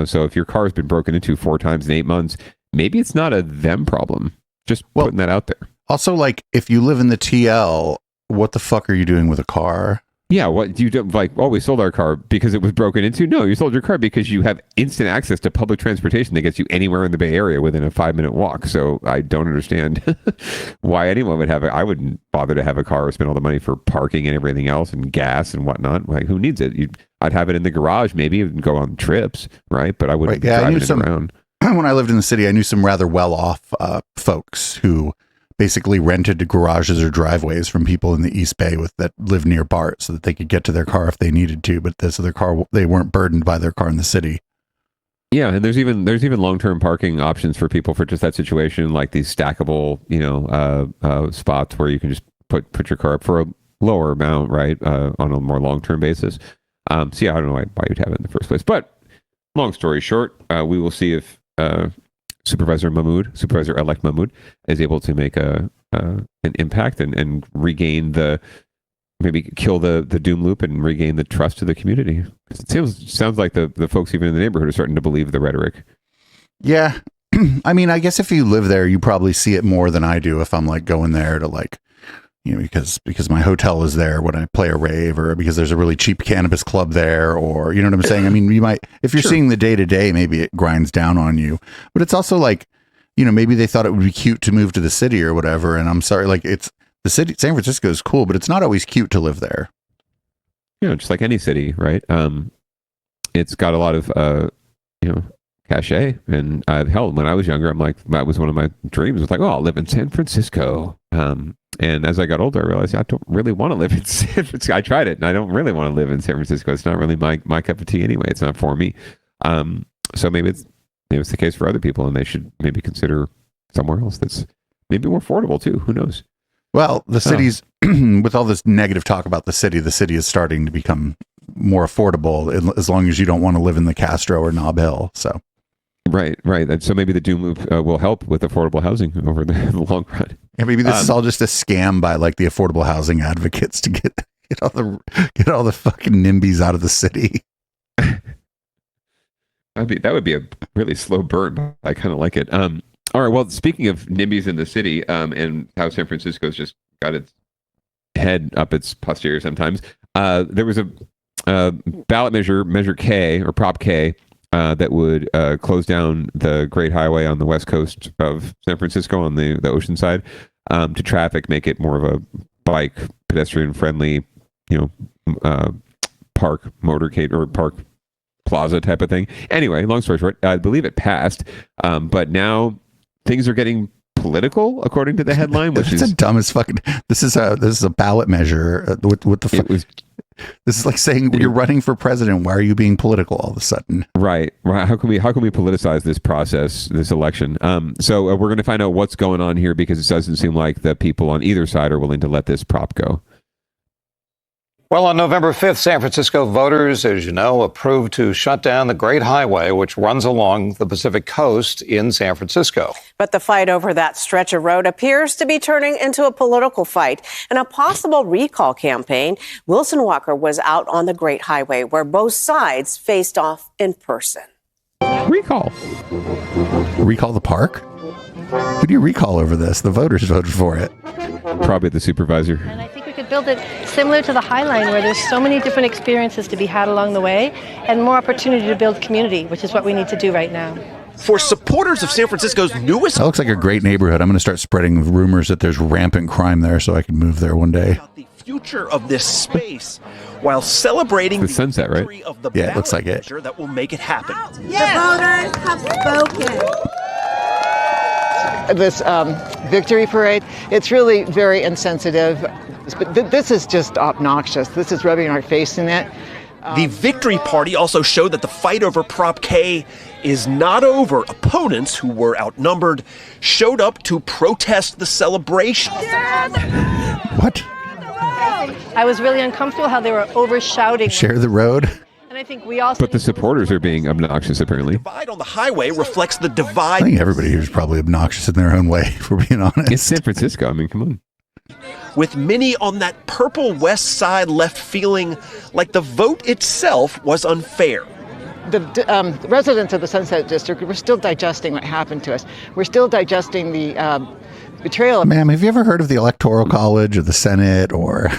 Speaker 1: So if your car has been broken into 4 times in 8 months, maybe it's not a them problem. Just putting that out there.
Speaker 2: Also, like, if you live in the TL, what the fuck are you doing with a car?
Speaker 1: Yeah, what you don't like? Oh, we sold our car because it was broken into. No, you sold your car because you have instant access to public transportation that gets you anywhere in the Bay Area within a 5-minute walk. So I don't understand why anyone would have it. I wouldn't bother to have a car or spend all the money for parking and everything else and gas and whatnot. Like, who needs it? I'd have it in the garage maybe and go on trips, right? But I wouldn't be driving it around.
Speaker 2: When I lived in the city, I knew some rather well-off folks who basically rented garages or driveways from people in the East Bay that live near BART so that they could get to their car if they needed to, but they weren't burdened by their car in the city.
Speaker 1: Yeah, and there's even long-term parking options for people for just that situation, like these stackable, spots where you can just put your car up for a lower amount, right, on a more long-term basis. So yeah, I don't know why you'd have it in the first place. But long story short, we will see if Supervisor-elect Mahmoud is able to make an impact and regain maybe kill the doom loop and regain the trust of the community. It sounds like the folks even in the neighborhood are starting to believe the rhetoric.
Speaker 2: Yeah. I mean, I guess if you live there, you probably see it more than I do if I'm like going there to like, because my hotel is there when I play a rave, or because there's a really cheap cannabis club there, or you know what I'm saying? I mean, you might, if you're seeing the day to day, maybe it grinds down on you, but it's also like, maybe they thought it would be cute to move to the city or whatever. And I'm sorry, like it's the city, San Francisco is cool, but it's not always cute to live there.
Speaker 1: Just like any city, right? It's got a lot of, cachet. And hell, when I was younger, I'm like, that was one of my dreams. It was like, oh, I'll live in San Francisco. And as I got older, I realized I don't really want to live in San Francisco. I tried it, and I don't really want to live in San Francisco. It's not really my cup of tea anyway. It's not for me. So maybe it's the case for other people, and they should maybe consider somewhere else that's maybe more affordable too. Who knows?
Speaker 2: Well, the city's with all this negative talk about the city is starting to become more affordable as long as you don't want to live in the Castro or Nob Hill. So. Right. And so maybe the doom loop will help with affordable housing over the long run. Yeah, maybe this is all just a scam by like the affordable housing advocates to get all the fucking NIMBYs out of the city.
Speaker 1: That would be a really slow burn, but I kind of like it. All right. Well, speaking of NIMBYs in the city, and how San Francisco's just got its head up its posterior sometimes, there was a ballot measure K or Prop K. That would close down the Great Highway on the west coast of San Francisco on the ocean side to traffic, make it more of a bike pedestrian friendly, park motorcade or park plaza type of thing. Anyway, long story short, I believe it passed, but now things are getting political, according to the headline, which is
Speaker 2: the dumbest fucking. This is a ballot measure. What the fuck? This is like saying you're running for president. Why are you being political all of a sudden?
Speaker 1: Right. How can we politicize this process, this election? So we're going to find out what's going on here, because it doesn't seem like the people on either side are willing to let this prop go.
Speaker 21: Well, on November 5th, San Francisco voters, as you know, approved to shut down the Great Highway, which runs along the Pacific coast in San Francisco.
Speaker 22: But the fight over that stretch of road appears to be turning into a political fight and a possible recall campaign. Wilson Walker was out on the Great Highway, where both sides faced off in person.
Speaker 1: Recall
Speaker 2: the park? Who do you recall over this? The voters voted for it.
Speaker 1: Probably the supervisor.
Speaker 23: And I think we could build it similar to the High Line, where there's so many different experiences to be had along the way and more opportunity to build community, which is what we need to do right now.
Speaker 24: For supporters of San Francisco's newest...
Speaker 2: That looks like a great neighborhood. I'm going to start spreading rumors that there's rampant crime there so I can move there one day.
Speaker 24: The future of this space while celebrating
Speaker 1: the sunset, right?
Speaker 24: Of the
Speaker 2: it looks like it.
Speaker 24: That will make it happen.
Speaker 25: The voters have spoken.
Speaker 26: This victory parade, it's really very insensitive. But this is just obnoxious. This is rubbing our face in it.
Speaker 24: The victory party also showed that the fight over Prop K is not over. Opponents, who were outnumbered, showed up to protest the celebration.
Speaker 2: What?
Speaker 23: I was really uncomfortable how they were over-shouting.
Speaker 2: Share the road.
Speaker 23: And I think we also...
Speaker 1: But the supporters are being obnoxious, apparently.
Speaker 24: The divide on the highway reflects the divide.
Speaker 2: I think everybody here is probably obnoxious in their own way, if we're being honest.
Speaker 1: It's San Francisco. I mean, come on.
Speaker 24: With many on that purple west side left feeling like the vote itself was unfair.
Speaker 26: The residents of the Sunset District, we're still digesting what happened to us. We're still digesting the betrayal.
Speaker 2: Ma'am, have you ever heard of the Electoral College or the Senate or...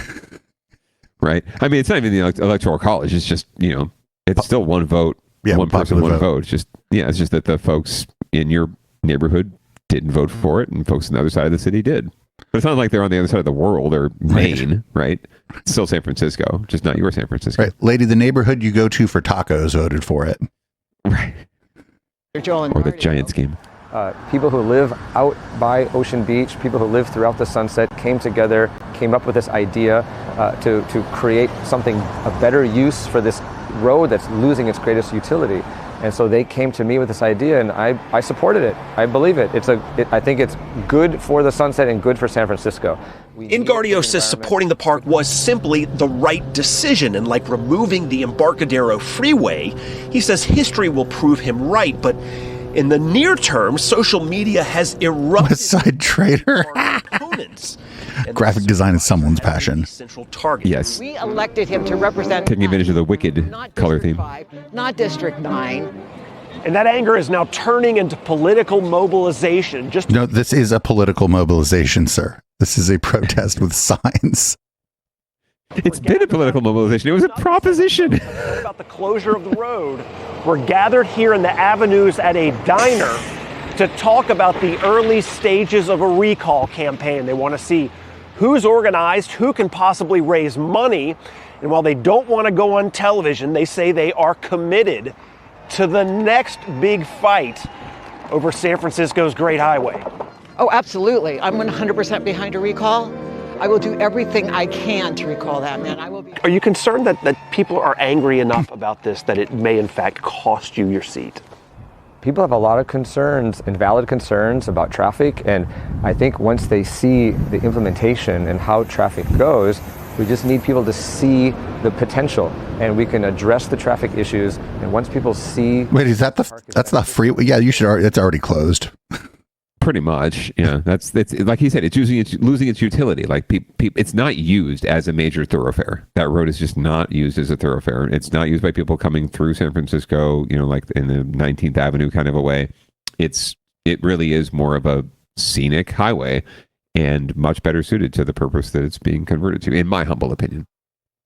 Speaker 1: Right. I mean, it's not even the Electoral College. It's just, it's still one vote, one person, one vote. It's just, it's just that the folks in your neighborhood didn't vote for it and folks on the other side of the city did. But it's not like they're on the other side of the world or Maine, right? It's still San Francisco, just not your San Francisco.
Speaker 2: Right. Lady, the neighborhood you go to for tacos voted for it.
Speaker 1: Right. Or the Giants game.
Speaker 27: People who live out by Ocean Beach, people who live throughout the Sunset came together, came up with this idea to create something, a better use for this road that's losing its greatest utility. And so they came to me with this idea, and I supported it. I believe it. I think it's good for the Sunset and good for San Francisco.
Speaker 24: Ingardio says supporting the park was simply the right decision, and like removing the Embarcadero Freeway, he says history will prove him right, but in the near term, social media has erupted.
Speaker 2: West Side Trader.
Speaker 24: Opponents.
Speaker 2: Graphic design is someone's passion.
Speaker 24: Central target.
Speaker 1: Yes.
Speaker 26: We elected him to represent
Speaker 1: taking advantage of the wicked color theme.
Speaker 26: 5, not District 9.
Speaker 24: And that anger is now turning into political mobilization.
Speaker 2: No, this is a political mobilization, sir. This is a protest with signs.
Speaker 1: It's been a political mobilization. It was a proposition.
Speaker 24: About the closure of the road. We're gathered here in the avenues at a diner to talk about the early stages of a recall campaign. They want to see who's organized, who can possibly raise money. And while they don't want to go on television, they say they are committed to the next big fight over San Francisco's Great Highway.
Speaker 26: Oh, absolutely. I'm 100% behind a recall. I will do everything I can to recall that, man. I will be.
Speaker 24: Are you concerned that people are angry enough about this that it may in fact cost you your seat?
Speaker 27: People have a lot of concerns and valid concerns about traffic, and I think once they see the implementation and how traffic goes, we just need people to see the potential, and we can address the traffic issues. And once people see,
Speaker 2: wait, is that that's not free? Yeah, you should. It's already closed.
Speaker 1: Pretty much, yeah. It's like he said. It's losing its utility. Like it's not used as a major thoroughfare. That road is just not used as a thoroughfare. It's not used by people coming through San Francisco. Like in the 19th Avenue kind of a way. It really is more of a scenic highway, and much better suited to the purpose that it's being converted to, in my humble opinion.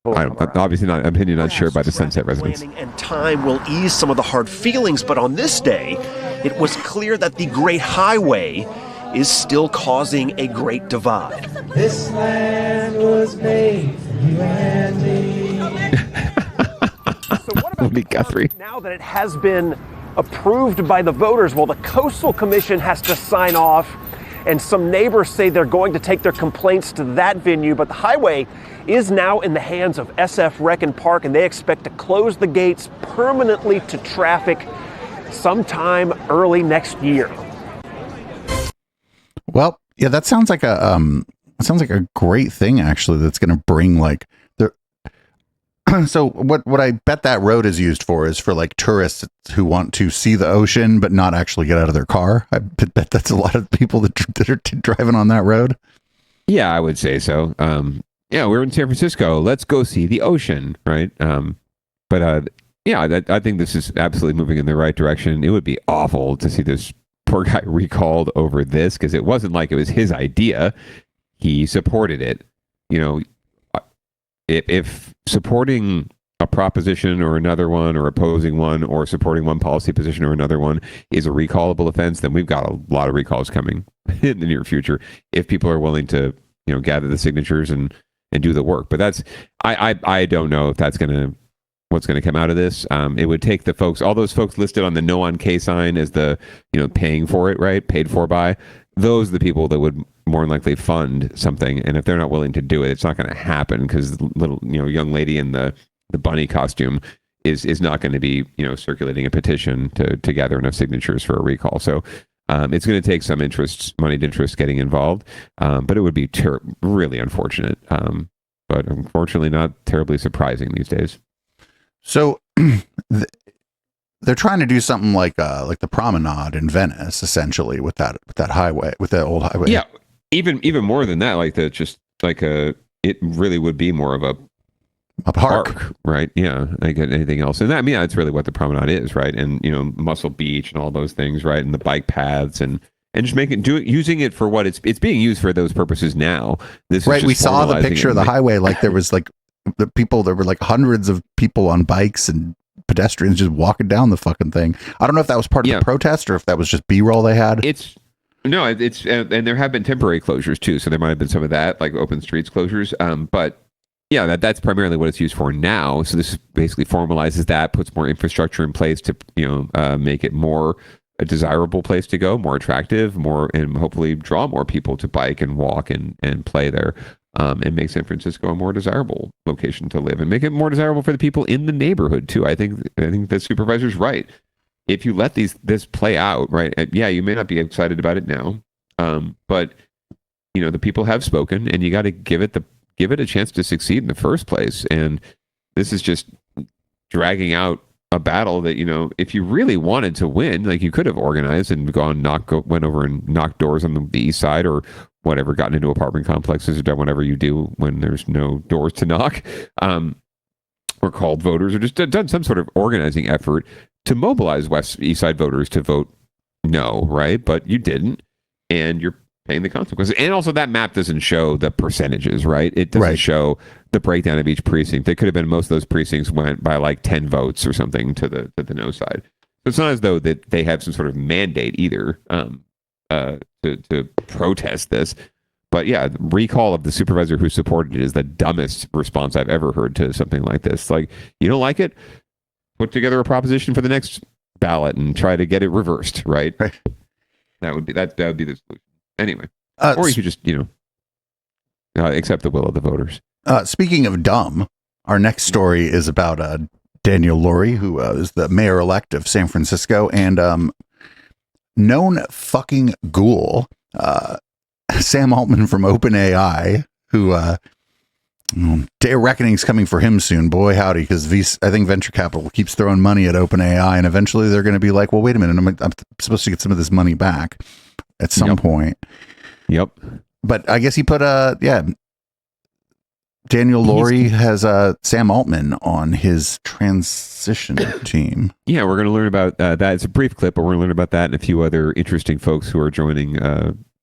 Speaker 1: Obviously not opinion not shared by the Sunset residents.
Speaker 24: And time will ease some of the hard feelings, but on this day, it was clear that the Great Highway
Speaker 3: is still causing a great divide.
Speaker 4: This land was made for you and me.
Speaker 3: So what about
Speaker 1: Guthrie?
Speaker 24: Now that it has been approved by the voters, well, the Coastal Commission has to sign off, and some neighbors say they're going to take their complaints to that venue, but the highway is now in the hands of SF Rec and Park, and they expect to close the gates permanently to traffic sometime early next year.
Speaker 2: Well, yeah, that sounds like a great thing, actually, that's going to bring like the so what I bet that road is used for is for like tourists who want to see the ocean but not actually get out of their car. I bet that's a lot of people that are driving on that road.
Speaker 1: Yeah, I would say so. Yeah, we're in San Francisco. Let's go see the ocean, right? Yeah, I think this is absolutely moving in the right direction. It would be awful to see this poor guy recalled over this, because it wasn't like it was his idea. He supported it. You know, if supporting a proposition or another one, or opposing one, or supporting one policy position or another one is a recallable offense, then we've got a lot of recalls coming in the near future if people are willing to, you know, gather the signatures and do the work. But that's I don't know if that's what's going to come out of this. It would take the folks, all those folks listed on the no on K sign as the, you know, paying for it, right? Paid for by. Those are the people that would more than likely fund something. And if they're not willing to do it, it's not going to happen, because the little, you know, young lady in the bunny costume is not going to be, you know, circulating a petition to gather enough signatures for a recall. So it's going to take some moneyed interest getting involved. But it would be really unfortunate. But unfortunately not terribly surprising these days. So they're trying to do something like the promenade in Venice, essentially, with that highway, with that old highway. Yeah, even more than that, like it really would be more of a park, right? Yeah, like anything else. And that's really what the promenade is, right? And, you know, Muscle Beach and all those things, right? And the bike paths and just using it for what it's being used for those purposes now. This
Speaker 2: right.
Speaker 1: Is
Speaker 2: We saw the picture of the highway, like there was like there were like hundreds of people on bikes and pedestrians just walking down the fucking thing. I don't know if that was part of the protest or if that was just B-roll they had.
Speaker 1: It's and there have been temporary closures too, so there might have been some of that, like open streets closures. But yeah, that's primarily what it's used for now. So this basically formalizes that, puts more infrastructure in place to, you know, make it more a desirable place to go, more attractive, and hopefully draw more people to bike and walk and play there. And make San Francisco a more desirable location to live, and make it more desirable for the people in the neighborhood too. I think the supervisor's right. If you let this play out, right? Yeah, you may not be excited about it now, but you know, the people have spoken, and you got to give it a chance to succeed in the first place. And this is just dragging out a battle that, you know, if you really wanted to win, like, you could have organized and went over and knocked doors on the east side or whatever, gotten into apartment complexes, or done whatever you do when there's no doors to knock, or called voters, or just done some sort of organizing effort to mobilize east side voters to vote no, right? But you didn't, and you're paying the consequences. And also, that map doesn't show the percentages, right? It doesn't show the breakdown of each precinct. They could have been, most of those precincts went by like 10 votes or something to the no side. So it's not as though that they have some sort of mandate either to protest this. But yeah, the recall of the supervisor who supported it is the dumbest response I've ever heard to something like this. Like, you don't like it? Put together a proposition for the next ballot and try to get it reversed, right? That would be the solution. Anyway, or you could just, you know, accept the will of the voters.
Speaker 2: Speaking of dumb, our next story is about Daniel Lurie, who is the mayor-elect of San Francisco, and known fucking ghoul, Sam Altman from OpenAI, who day of reckoning's coming for him soon. Boy, howdy, because I think venture capital keeps throwing money at OpenAI, and eventually they're going to be like, well, wait a minute, I'm supposed to get some of this money back at some point.
Speaker 1: Yep.
Speaker 2: But I guess he put Daniel Lurie has Sam Altman on his transition team.
Speaker 1: Yeah, we're going to learn about that. It's a brief clip, but we're going to learn about that and a few other interesting folks who are joining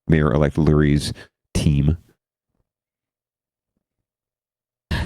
Speaker 1: Mayor-elect Lurie's team.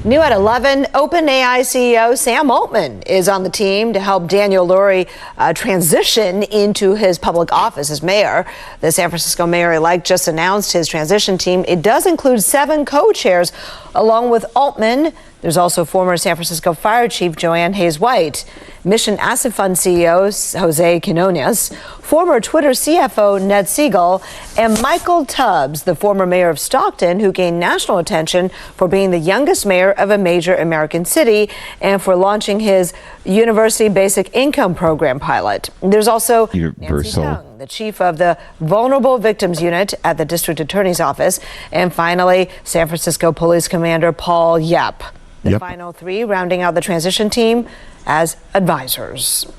Speaker 5: New at 11, OpenAI CEO Sam Altman is on the team to help Daniel Lurie transition into his public office as mayor. The San Francisco mayor-elect just announced his transition team. It does include 7 co-chairs, along with Altman. There's also former San Francisco Fire Chief Joanne Hayes-White, Mission Asset Fund CEO Jose Quinones, former Twitter CFO Ned Siegel, and Michael Tubbs, the former mayor of Stockton, who gained national attention for being the youngest mayor of a major American city and for launching his University Basic Income Program pilot. There's also Nancy Young, the chief of the Vulnerable Victims Unit at the District Attorney's Office, and finally, San Francisco Police Commander Paul Yep. The final 3 rounding out the transition team as advisors.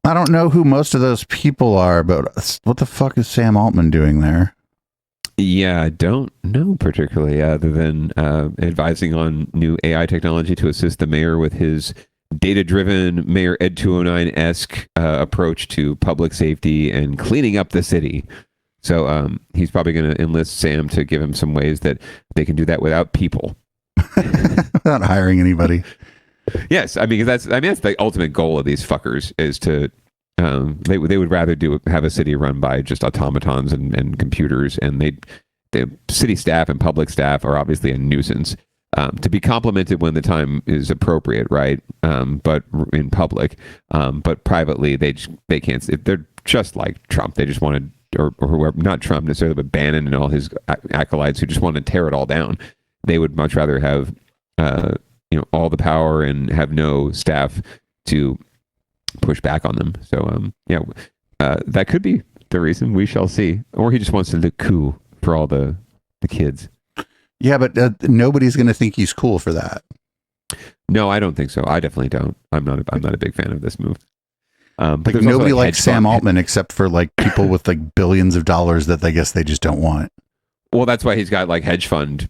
Speaker 2: I don't know who most of those people are, but what the fuck is Sam Altman doing there?
Speaker 1: Yeah, I don't know particularly, other than advising on new AI technology to assist the mayor with his data-driven Mayor Ed 209-esque approach to public safety and cleaning up the city. So he's probably going to enlist Sam to give him some ways that they can do that without people.
Speaker 2: Without hiring anybody.
Speaker 1: Yes, I mean that's the ultimate goal of these fuckers is to they would rather have a city run by just automatons and computers, and the city staff and public staff are obviously a nuisance to be complimented when the time is appropriate, right? But in public, but privately they can't. They're just like Trump. They just want to, or whoever, not Trump necessarily, but Bannon and all his acolytes who just want to tear it all down. They would much rather have all the power and have no staff to push back on them. So that could be the reason. We shall see. Or he just wants to look cool for all the kids.
Speaker 2: Yeah, but nobody's going to think he's cool for that.
Speaker 1: No, I don't think so. I definitely don't. I'm not a big fan of this move. But
Speaker 2: like nobody likes Sam Altman except for like people with like billions of dollars that I guess they just don't want.
Speaker 1: Well, that's why he's got like hedge fund,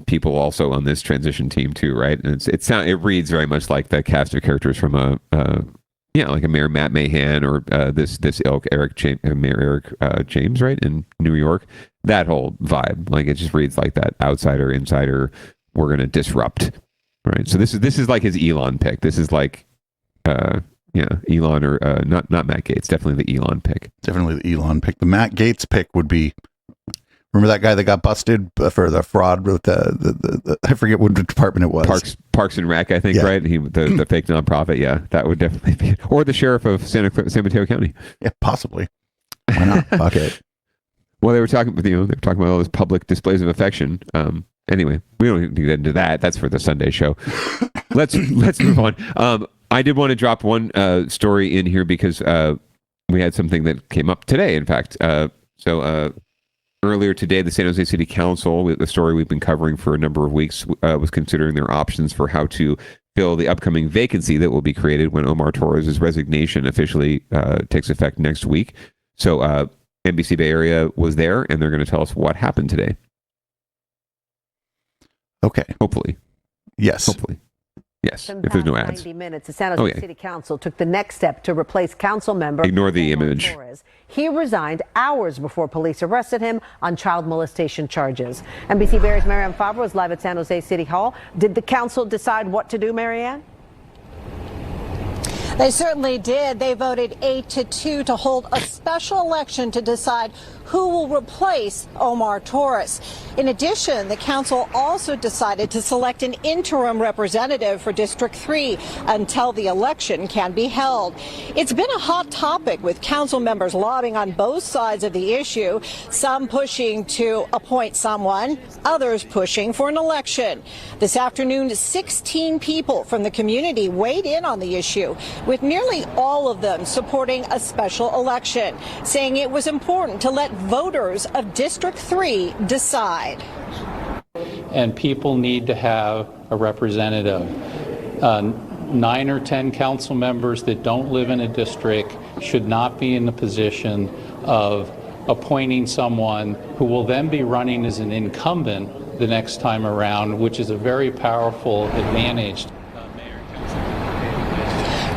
Speaker 1: people also on this transition team too, right? And it reads very much like the cast of characters from like a Mayor Matt Mahan or this ilk Mayor Eric James, right, in New York. That whole vibe, like it just reads like that outsider, insider. We're gonna disrupt, right? So this is like his Elon pick. This is like, Elon or not Matt Gaetz, definitely the Elon pick.
Speaker 2: Definitely the Elon pick. The Matt Gaetz pick would be. Remember that guy that got busted for the fraud with the I forget what department it was.
Speaker 1: Parks and Rec, I think, yeah. Right? The fake nonprofit. Yeah, that would definitely be. Or the sheriff of San Mateo County.
Speaker 2: Yeah, possibly. Why not? Fuck it.
Speaker 1: Well, they were talking about all this public displays of affection. Anyway, we don't need to get into that. That's for the Sunday show. Let's move on. I did want to drop one story in here because we had something that came up today. In fact, earlier today, the San Jose City Council, the story we've been covering for a number of weeks, was considering their options for how to fill the upcoming vacancy that will be created when Omar Torres' resignation officially takes effect next week. So NBC Bay Area was there, and they're going to tell us what happened today.
Speaker 2: Okay.
Speaker 1: Hopefully.
Speaker 2: Yes.
Speaker 1: Hopefully. Yes, if there's no ads.
Speaker 6: 90 minutes, the San Jose City Council took the next step to replace council member.
Speaker 1: Ignore the image.
Speaker 6: Torres. He resigned hours before police arrested him on child molestation charges. NBC Bay Area's Marianne Favre was live at San Jose City Hall. Did the council decide what to do, Marianne?
Speaker 7: They certainly did. They voted 8-2 to hold a special election to decide who will replace Omar Torres. In addition, the council also decided to select an interim representative for District 3 until the election can be held. It's been a hot topic with council members lobbying on both sides of the issue, some pushing to appoint someone, others pushing for an election. This afternoon, 16 people from the community weighed in on the issue, with nearly all of them supporting a special election, saying it was important to let voters of District 3 decide.
Speaker 8: And people need to have a representative. 9 or 10 council members that don't live in a district should not be in the position of appointing someone who will then be running as an incumbent the next time around, which is a very powerful advantage.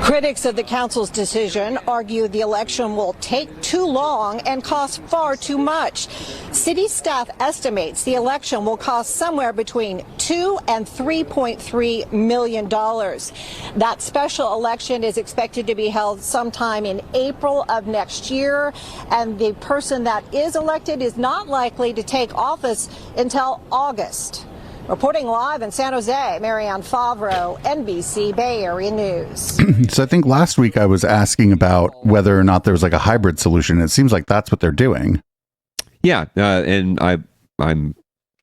Speaker 7: Critics of the council's decision argue the election will take too long and cost far too much. City staff estimates the election will cost somewhere between $2 and $3.3 million. That special election is expected to be held sometime in April of next year, and the person that is elected is not likely to take office until August. Reporting live in San Jose, Marianne Favreau, NBC Bay Area News.
Speaker 2: So I think last week I was asking about whether or not there was like a hybrid solution. It seems like that's what they're doing.
Speaker 1: Yeah, and I'm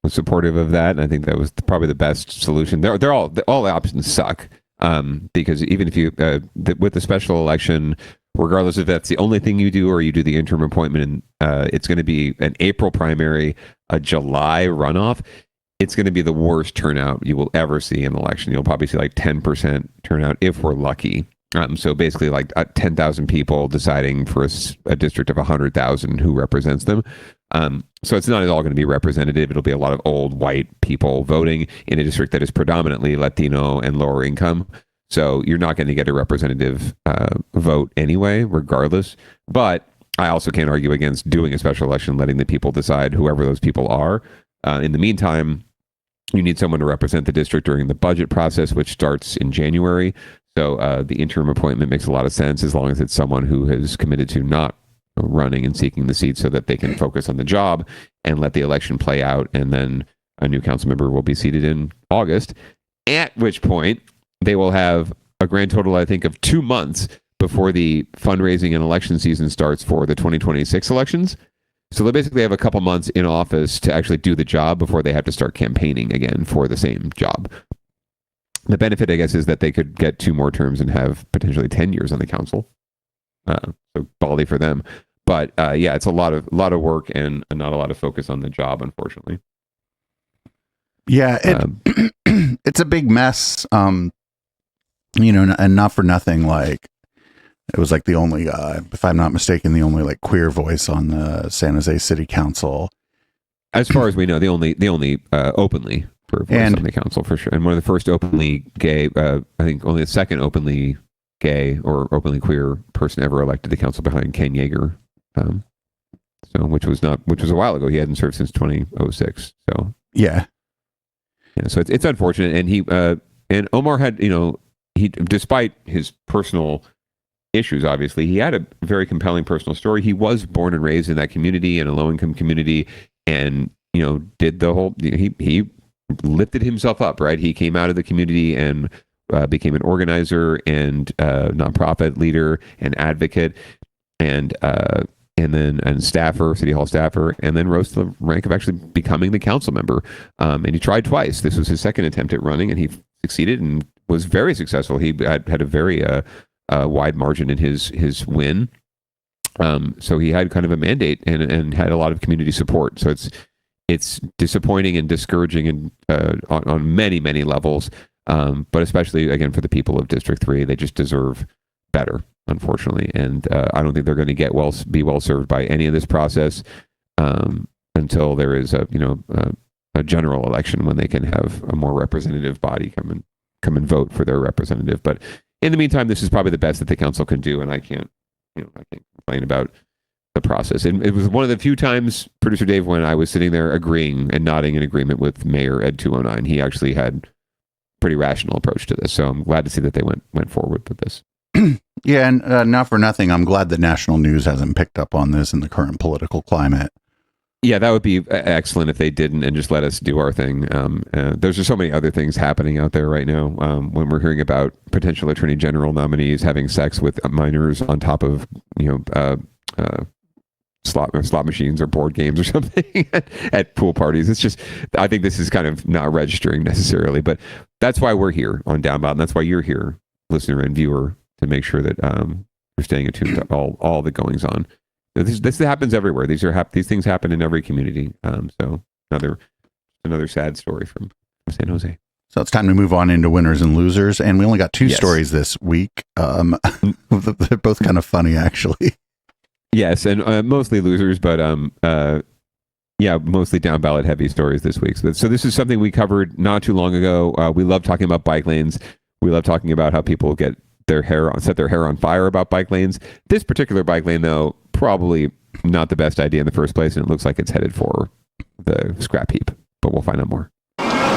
Speaker 1: supportive of that. And I think that was probably the best solution. They're all the options suck, because even if you with the special election, regardless if that's the only thing you do or you do the interim appointment, and it's going to be an April primary, a July runoff. It's going to be the worst turnout you will ever see in an election. You'll probably see like 10% turnout if we're lucky. So basically like 10,000 people deciding for a district of 100,000 who represents them. So it's not at all going to be representative. It'll be a lot of old white people voting in a district that is predominantly Latino and lower income. So you're not going to get a representative vote anyway, regardless. But I also can't argue against doing a special election, letting the people decide whoever those people are. In the meantime, you need someone to represent the district during the budget process, which starts in January. So the interim appointment makes a lot of sense as long as it's someone who has committed to not running and seeking the seat so that they can focus on the job and let the election play out. And then a new council member will be seated in August, at which point they will have a grand total, I think, of 2 months before the fundraising and election season starts for the 2026 elections. So they basically have a couple months in office to actually do the job before they have to start campaigning again for the same job. The benefit, I guess, is that they could get 2 more terms and have potentially 10 years on the council. So baldy for them. But yeah, it's a lot of work and not a lot of focus on the job, unfortunately.
Speaker 2: Yeah, it's a big mess. And not for nothing, like, it was like the only, if I'm not mistaken, the only like queer voice on the San Jose City Council.
Speaker 1: As far as we know, the only openly queer voice on the council, for sure, and one of the first openly gay. I think only the second openly gay or openly queer person ever elected to the council behind Ken Yeager. So which was a while ago. He hadn't served since 2006. So
Speaker 2: yeah.
Speaker 1: So it's unfortunate, and and Omar had he, despite his personal issues, obviously, he had a very compelling personal story. He was born and raised in that community, in a low-income community, and did the whole. He lifted himself up, right? He came out of the community and became an organizer and nonprofit leader and advocate, and staffer, city hall staffer, and then rose to the rank of actually becoming the council member. And he tried twice. This was his second attempt at running, and he succeeded and was very successful. He had a very wide margin in his win. So he had kind of a mandate and had a lot of community support. So it's disappointing and discouraging and on many, many levels. But especially, again, for the people of District 3, they just deserve better, unfortunately. And I don't think they're going to be well served by any of this process until there is a general election when they can have a more representative body come and vote for their representative. But in the meantime, this is probably the best that the council can do, and I can't complain about the process. And it was one of the few times, Producer Dave, when I was sitting there agreeing and nodding in agreement with Mayor Ed 209. He actually had a pretty rational approach to this, so I'm glad to see that they went forward with this.
Speaker 2: Yeah, and not for nothing, I'm glad that national news hasn't picked up on this in the current political climate.
Speaker 1: Yeah, that would be excellent if they didn't and just let us do our thing. There's just so many other things happening out there right now. When we're hearing about potential attorney general nominees having sex with minors on top of slot machines or board games or something at pool parties, it's just, I think this is kind of not registering necessarily. But that's why we're here on Downballot, and that's why you're here, listener and viewer, to make sure that you're staying attuned to all the goings on. This happens everywhere. These things happen in every community. So another sad story from San Jose.
Speaker 2: So it's time to move on into winners and losers, and we only got 2 stories this week. They're both kind of funny, actually.
Speaker 1: Yes, and mostly losers, but mostly down ballot heavy stories this week. So this is something we covered not too long ago. We love talking about bike lanes. We love talking about how people get set their hair on fire about bike lanes. This particular bike lane, though, probably not the best idea in the first place, and it looks like it's headed for the scrap heap. But we'll find out more.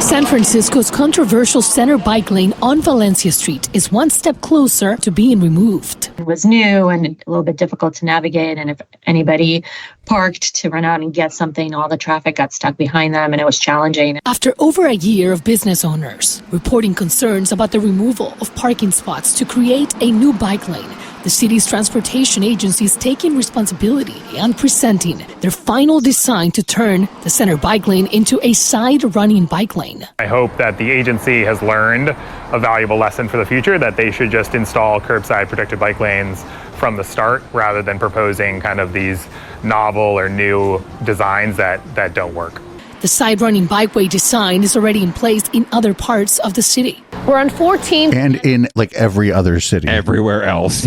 Speaker 9: San Francisco's controversial center bike lane on Valencia Street is one step closer to being removed.
Speaker 10: It was new and a little bit difficult to navigate, and if anybody parked to run out and get something, all the traffic got stuck behind them, and it was challenging.
Speaker 9: After over a year of business owners reporting concerns about the removal of parking spots to create a new bike lane, the city's transportation agency is taking responsibility and presenting their final design to turn the center bike lane into a side-running bike lane.
Speaker 12: I hope that the agency has learned a valuable lesson for the future, that they should just install curbside protected bike lanes from the start rather than proposing kind of these novel or new designs that don't work.
Speaker 9: The side-running bikeway design is already in place in other parts of the city. We're on 14th.
Speaker 2: And in like every other city.
Speaker 1: Everywhere else.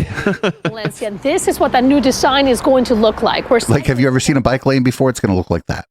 Speaker 9: Valencia. This is what that new design is going to look like.
Speaker 2: Like, have you ever seen a bike lane before? It's going to look like that.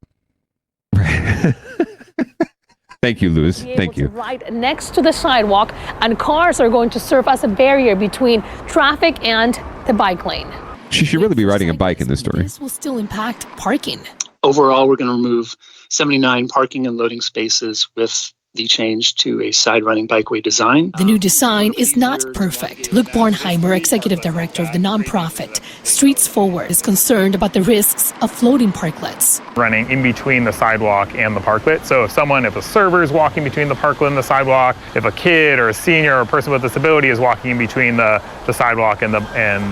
Speaker 1: Thank you, Luz. Thank you.
Speaker 9: Right next to the sidewalk, and cars are going to serve as a barrier between traffic and the bike lane.
Speaker 1: She should really be riding a bike in this story.
Speaker 9: This will still impact parking.
Speaker 13: Overall, we're going to remove 79 parking and loading spaces with the change to a side-running bikeway design.
Speaker 9: The new design is not perfect. Luke Bornheimer, executive director of the nonprofit Streets Forward, is concerned about the risks of floating parklets.
Speaker 12: Running in between the sidewalk and the parklet. So if a server is walking between the parklet and the sidewalk, if a kid or a senior or a person with a disability is walking in between the sidewalk and the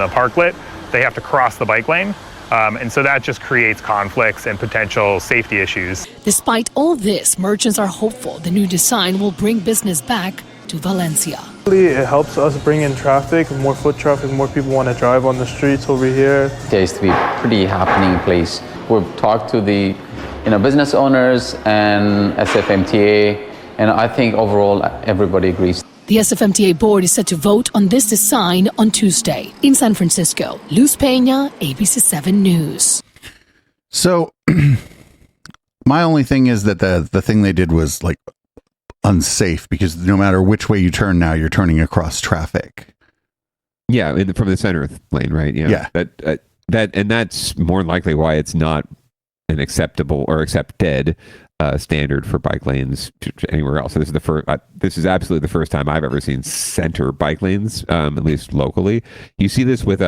Speaker 12: parklet, they have to cross the bike lane. And so that just creates conflicts and potential safety issues.
Speaker 9: Despite all this, merchants are hopeful the new design will bring business back to Valencia.
Speaker 14: It helps us bring in traffic, more foot traffic, more people want to drive on the streets over here.
Speaker 15: There used to be a pretty happening place. We've talked to the business owners and SFMTA, and I think overall everybody agrees.
Speaker 9: The SFMTA board is set to vote on this design on Tuesday. In San Francisco, Luz Peña, ABC 7 News.
Speaker 2: So, my only thing is that the thing they did was like unsafe, because no matter which way you turn now, you're turning across traffic.
Speaker 1: Yeah, from the center lane, right?
Speaker 2: Yeah.
Speaker 1: That's more likely why it's not an acceptable or accepted standard for bike lanes to anywhere else. So this is the first. This is absolutely the first time I've ever seen center bike lanes, at least locally. You see this with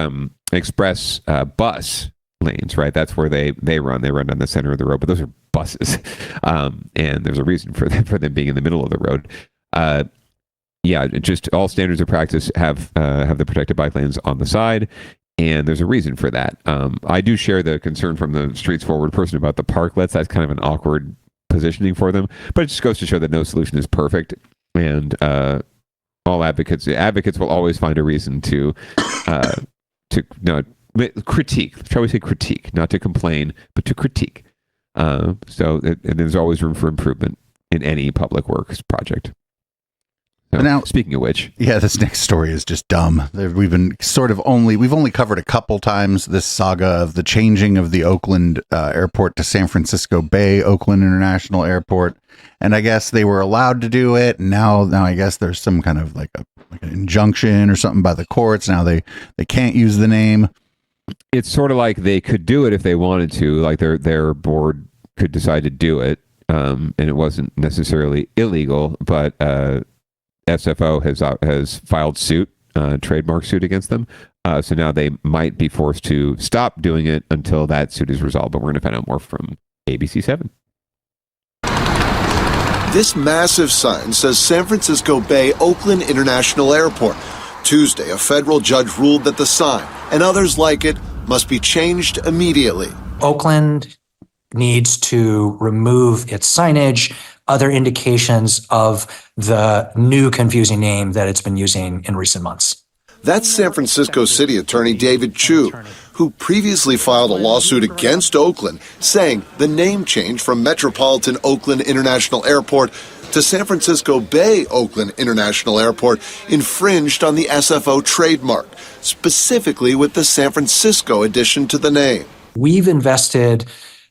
Speaker 1: express bus lanes, right? That's where they run. They run down the center of the road, but those are buses, and there's a reason for them being in the middle of the road. Just all standards of practice have the protected bike lanes on the side. And there's a reason for that. I do share the concern from the Streets Forward person about the parklets. That's kind of an awkward positioning for them, but it just goes to show that no solution is perfect, and all advocates will always find a reason to critique. Shall we say critique? Not to complain, but to critique. And there's always room for improvement in any public works project. So, now, speaking of which,
Speaker 2: this next story is just dumb. We've only covered a couple times this saga of the changing of the Oakland airport to San Francisco Bay Oakland International Airport, and I guess they were allowed to do it. And now I guess there's some kind of like an injunction or something by the courts. Now they can't use the name.
Speaker 1: It's sort of like they could do it if they wanted to, like their board could decide to do it, and it wasn't necessarily illegal, but SFO has filed trademark suit against them. So now they might be forced to stop doing it until that suit is resolved. But we're going to find out more from ABC 7.
Speaker 16: This massive sign says San Francisco Bay Oakland International Airport. Tuesday, a federal judge ruled that the sign and others like it must be changed immediately.
Speaker 28: Oakland needs to remove its signage, other indications of the new confusing name that it's been using in recent months.
Speaker 16: That's San Francisco City Attorney David Chu, who previously filed a lawsuit against Oakland, saying the name change from Metropolitan Oakland International Airport to San Francisco Bay Oakland International Airport infringed on the SFO trademark, specifically with the San Francisco addition to the name.
Speaker 28: We've invested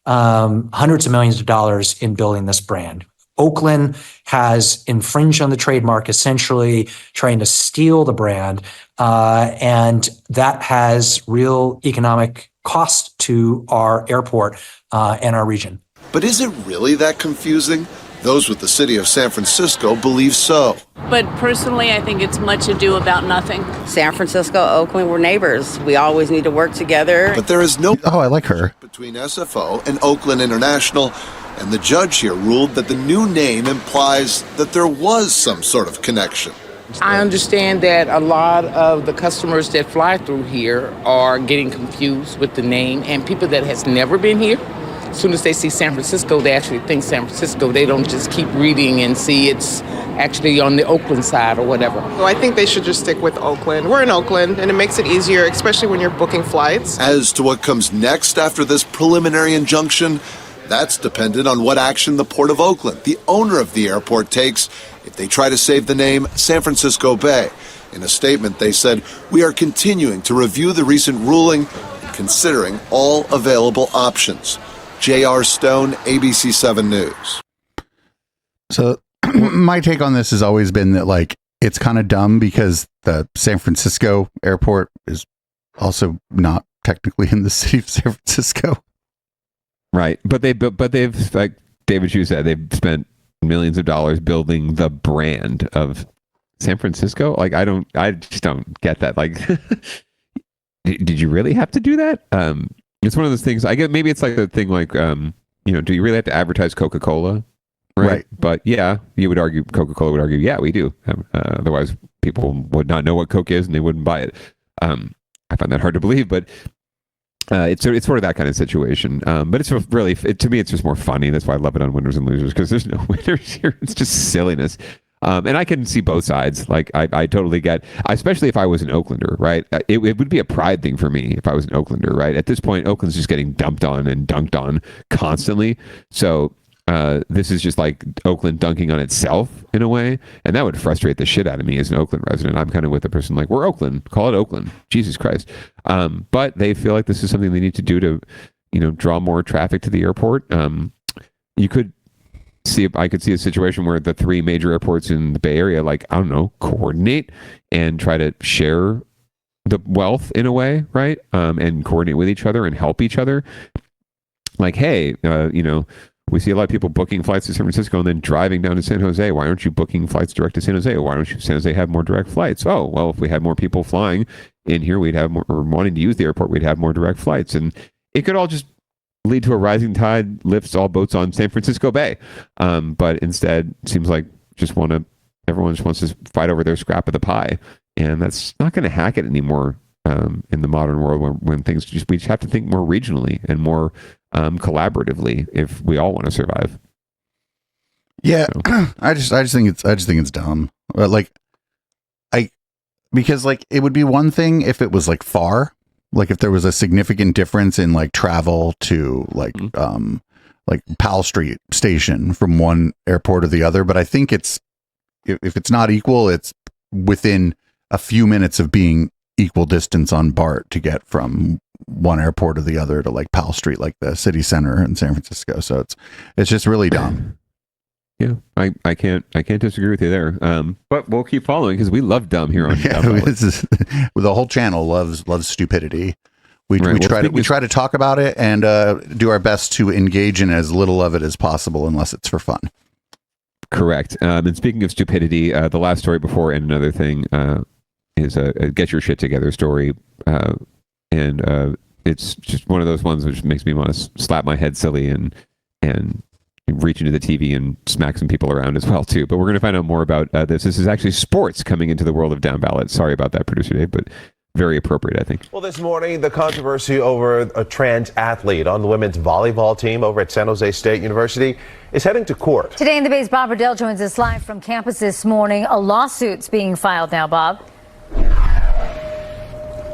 Speaker 28: hundreds of millions of dollars in building this brand. Oakland has infringed on the trademark, essentially trying to steal the brand. And that has real economic cost to our airport and our region.
Speaker 16: But is it really that confusing? Those with the city of San Francisco believe so.
Speaker 11: But personally, I think it's much ado about nothing.
Speaker 17: San Francisco, Oakland, we're neighbors. We always need to work together.
Speaker 16: But there is no
Speaker 2: I like her
Speaker 16: between SFO and Oakland International, and the judge here ruled that the new name implies that there was some sort of connection.
Speaker 18: I understand that a lot of the customers that fly through here are getting confused with the name, and people that has never been here, as soon as they see San Francisco, they actually think San Francisco. They don't just keep reading and see it's actually on the Oakland side or whatever.
Speaker 19: Well, I think they should just stick with Oakland. We're in Oakland, and it makes it easier, especially when you're booking flights.
Speaker 16: As to what comes next after this preliminary injunction, that's dependent on what action the Port of Oakland, the owner of the airport, takes if they try to save the name San Francisco Bay. In a statement, they said, "We are continuing to review the recent ruling and considering all available options." J.R. Stone, ABC 7 News.
Speaker 2: So my take on this has always been that, like, it's kind of dumb because the San Francisco airport is also not technically in the city of San Francisco.
Speaker 1: Right. But they've, like David Chu said, they've spent millions of dollars building the brand of San Francisco. Like, I just don't get that. Like, did you really have to do that? It's one of those things. I get, maybe it's like the thing like, do you really have to advertise Coca-Cola? Right. But yeah, you would argue, Coca-Cola would argue, yeah, we do. Otherwise, people would not know what Coke is and they wouldn't buy it. I find that hard to believe, but it's sort of that kind of situation. But it's really, to me, it's just more funny. That's why I love it on Winners and Losers, because there's no winners here. It's just silliness. And I can see both sides. Like, I totally get, especially if I was an Oaklander, right? It would be a pride thing for me if I was an Oaklander, right? At this point, Oakland's just getting dumped on and dunked on constantly. So this is just like Oakland dunking on itself in a way. And that would frustrate the shit out of me as an Oakland resident. I'm kind of with the person like, we're Oakland, call it Oakland. Jesus Christ. But they feel like this is something they need to do to, draw more traffic to the airport. I could see a situation where the three major airports in the Bay Area, like, I don't know, coordinate and try to share the wealth in a way, right? And coordinate with each other and help each other. Like, hey, we see a lot of people booking flights to San Francisco and then driving down to San Jose. Why aren't you booking flights direct to San Jose? Why don't San Jose have more direct flights? Oh, well, if we had more people flying in here, we'd have more, or wanting to use the airport, we'd have more direct flights. And it could all just lead to a rising tide lifts all boats on San Francisco Bay. But instead, it seems like everyone just wants to fight over their scrap of the pie. And that's not going to hack it anymore in the modern world when things we just have to think more regionally and more collaboratively if we all want to survive.
Speaker 2: Yeah. So. I just think it's dumb. Because it would be one thing if it was like far. Like if there was a significant difference in like travel to like Powell Street Station from one airport or the other. But I think if it's not equal, it's within a few minutes of being equal distance on BART to get from one airport or the other to like Powell Street, like the city center in San Francisco. So it's just really dumb.
Speaker 1: Yeah, I can't disagree with you there. But we'll keep following because we love dumb here on Downballot.
Speaker 2: The whole channel loves stupidity. We try to talk about it and do our best to engage in as little of it as possible, unless it's for fun.
Speaker 1: Correct. And speaking of stupidity, the last story before and another thing is a get your shit together story, and it's just one of those ones which makes me want to slap my head silly and reach into the TV and smack some people around as well too. But we're going to find out more about this. This is actually sports coming into the world of Downballot. Sorry about that, Producer Dave, but very appropriate, I think.
Speaker 20: Well, this morning, the controversy over a trans athlete on the women's volleyball team over at San Jose State University is heading to court.
Speaker 21: Today in the Bay's Bob Riddell joins us live from campus this morning. A lawsuit's being filed now, Bob.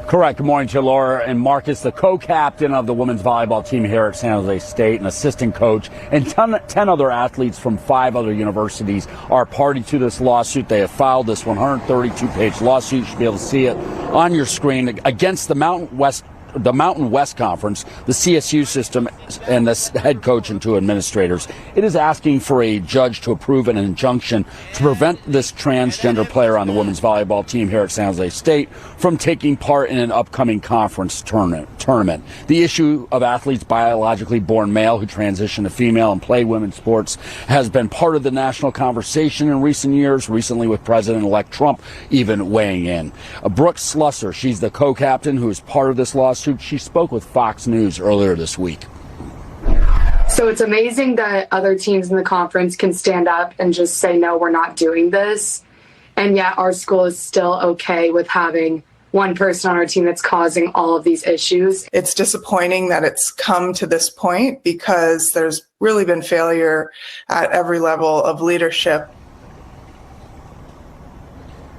Speaker 22: Correct. Good morning to you, Laura and Marcus, the co-captain of the women's volleyball team here at San Jose State, an assistant coach, and 10 other athletes from 5 other universities are party to this lawsuit. They have filed this 132-page lawsuit. You should be able to see it on your screen against the Mountain West the Mountain West Conference, the CSU system, and the head coach and 2 administrators. It is asking for a judge to approve an injunction to prevent this transgender player on the women's volleyball team here at San Jose State from taking part in an upcoming conference tournament. The issue of athletes biologically born male who transition to female and play women's sports has been part of the national conversation in recent years, recently with President-elect Trump even weighing in. Brooke Slusser, she's the co-captain who is part of this lawsuit. She spoke with Fox News earlier this week.
Speaker 3: So it's amazing that other teams in the conference can stand up and just say, no, we're not doing this. And yet our school is still okay with having one person on our team that's causing all of these issues.
Speaker 19: It's disappointing that it's come to this point because there's really been failure at every level of leadership.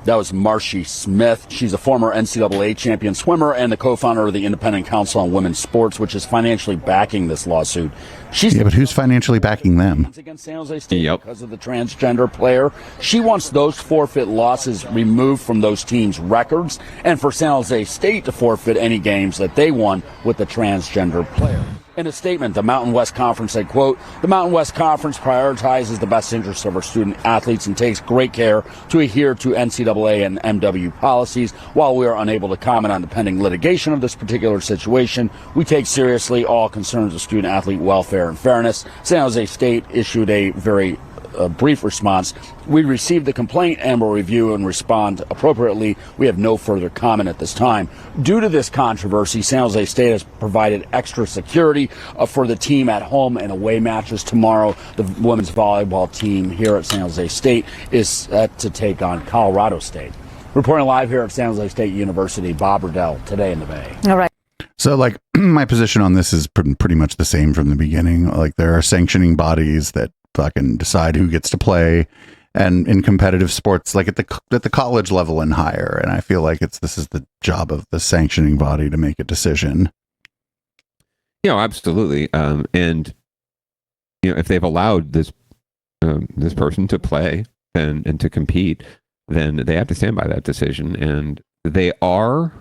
Speaker 22: That was Marcy Smith. She's a former NCAA champion swimmer and the co-founder of the Independent Council on Women's Sports, which is financially backing this lawsuit.
Speaker 2: But who's financially backing them?
Speaker 22: Against San Jose State because of the transgender player. She wants those forfeit losses removed from those teams' records and for San Jose State to forfeit any games that they won with the transgender player. In a statement, the Mountain West Conference said, quote, "The Mountain West Conference prioritizes the best interests of our student athletes and takes great care to adhere to NCAA and MW policies. While we are unable to comment on the pending litigation of this particular situation, we take seriously all concerns of student athlete welfare and fairness." San Jose State issued a very brief response. "We received the complaint and will review and respond appropriately. We have no further comment at this time." Due to this controversy, San Jose State has provided extra security for the team at home and away matches tomorrow. The women's volleyball team here at San Jose State is set to take on Colorado State. Reporting live here at San Jose State University, Bob Riddell, Today in the Bay.
Speaker 6: All right.
Speaker 2: So, like, my position on this is pretty much the same from the beginning. Like, there are sanctioning bodies that fucking decide who gets to play, and in competitive sports, like at the college level and higher. And I feel like this is the job of the sanctioning body to make a decision.
Speaker 1: Absolutely. And if they've allowed this this person to play and to compete, then they have to stand by that decision. And they are,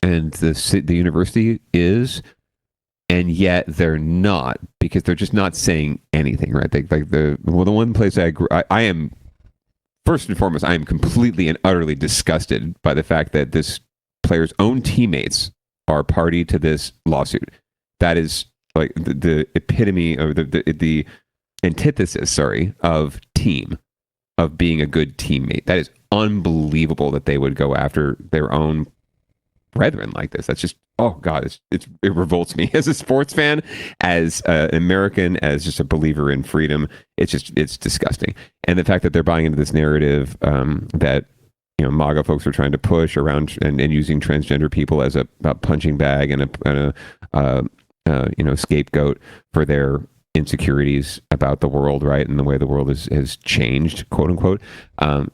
Speaker 1: and the university is. And yet they're not, because they're just not saying anything, right? The one place I am, first and foremost, I am completely and utterly disgusted by the fact that this player's own teammates are party to this lawsuit. That is like the epitome, or the antithesis, of team, of being a good teammate. That is unbelievable that they would go after their own brethren like this. That's just, oh God, it revolts me as a sports fan, as an American, as just a believer in freedom. It's disgusting. And the fact that they're buying into this narrative that MAGA folks are trying to push around and using transgender people as a punching bag and a scapegoat for their insecurities about the world, right, and the way the world has changed, quote unquote,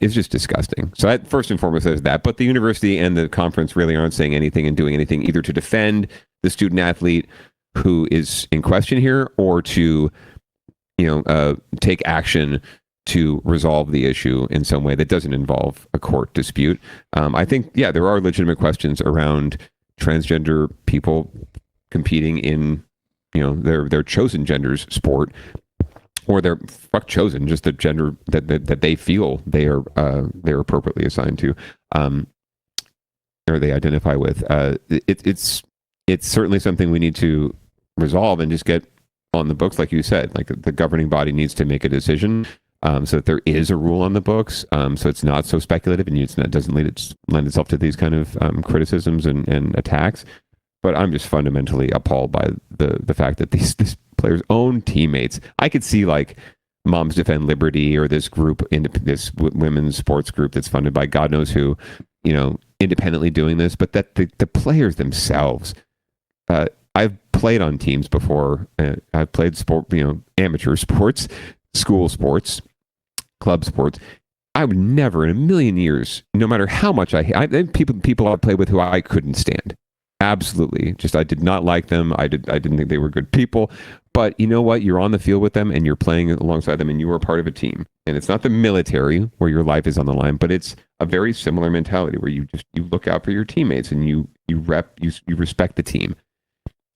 Speaker 1: is just disgusting. So that, first and foremost, is that. But the university and the conference really aren't saying anything and doing anything either to defend the student athlete who is in question here, or to take action to resolve the issue in some way that doesn't involve a court dispute. I think, there are legitimate questions around transgender people competing in their chosen gender's sport, or their just the gender that they feel they're appropriately assigned to, or they identify with. It's certainly something we need to resolve and just get on the books, like you said. Like the governing body needs to make a decision, so that there is a rule on the books, so it's not so speculative and it doesn't lend itself to these kind of criticisms and attacks. But I'm just fundamentally appalled by the fact that this player's own teammates, I could see like Moms Defend Liberty or this group, this women's sports group that's funded by God knows who, independently doing this, but that the players themselves, I've played on teams before. I've played sport, amateur sports, school sports, club sports. I would never in a million years, no matter how much people I played with who I couldn't stand. Absolutely. Just, I did not like them. I didn't think they were good people. But you know what? You're on the field with them and you're playing alongside them and you are part of a team. And it's not the military where your life is on the line, but it's a very similar mentality where you look out for your teammates and you respect the team.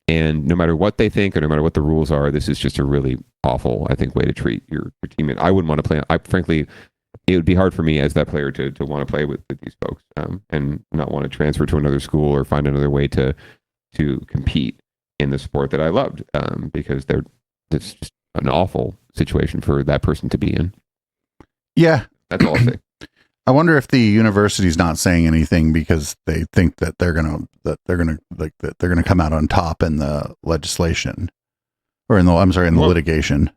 Speaker 1: And no matter what they think or no matter what the rules are, this is just a really awful, I think, way to treat your teammate. I wouldn't want to play. Frankly, it would be hard for me as that player to want to play with these folks and not want to transfer to another school or find another way to compete in the sport that I loved because it's just an awful situation for that person to be in.
Speaker 2: Yeah.
Speaker 1: That's all I'll say.
Speaker 2: I wonder if the university's not saying anything because they think that they're gonna come out on top in the legislation or in the litigation.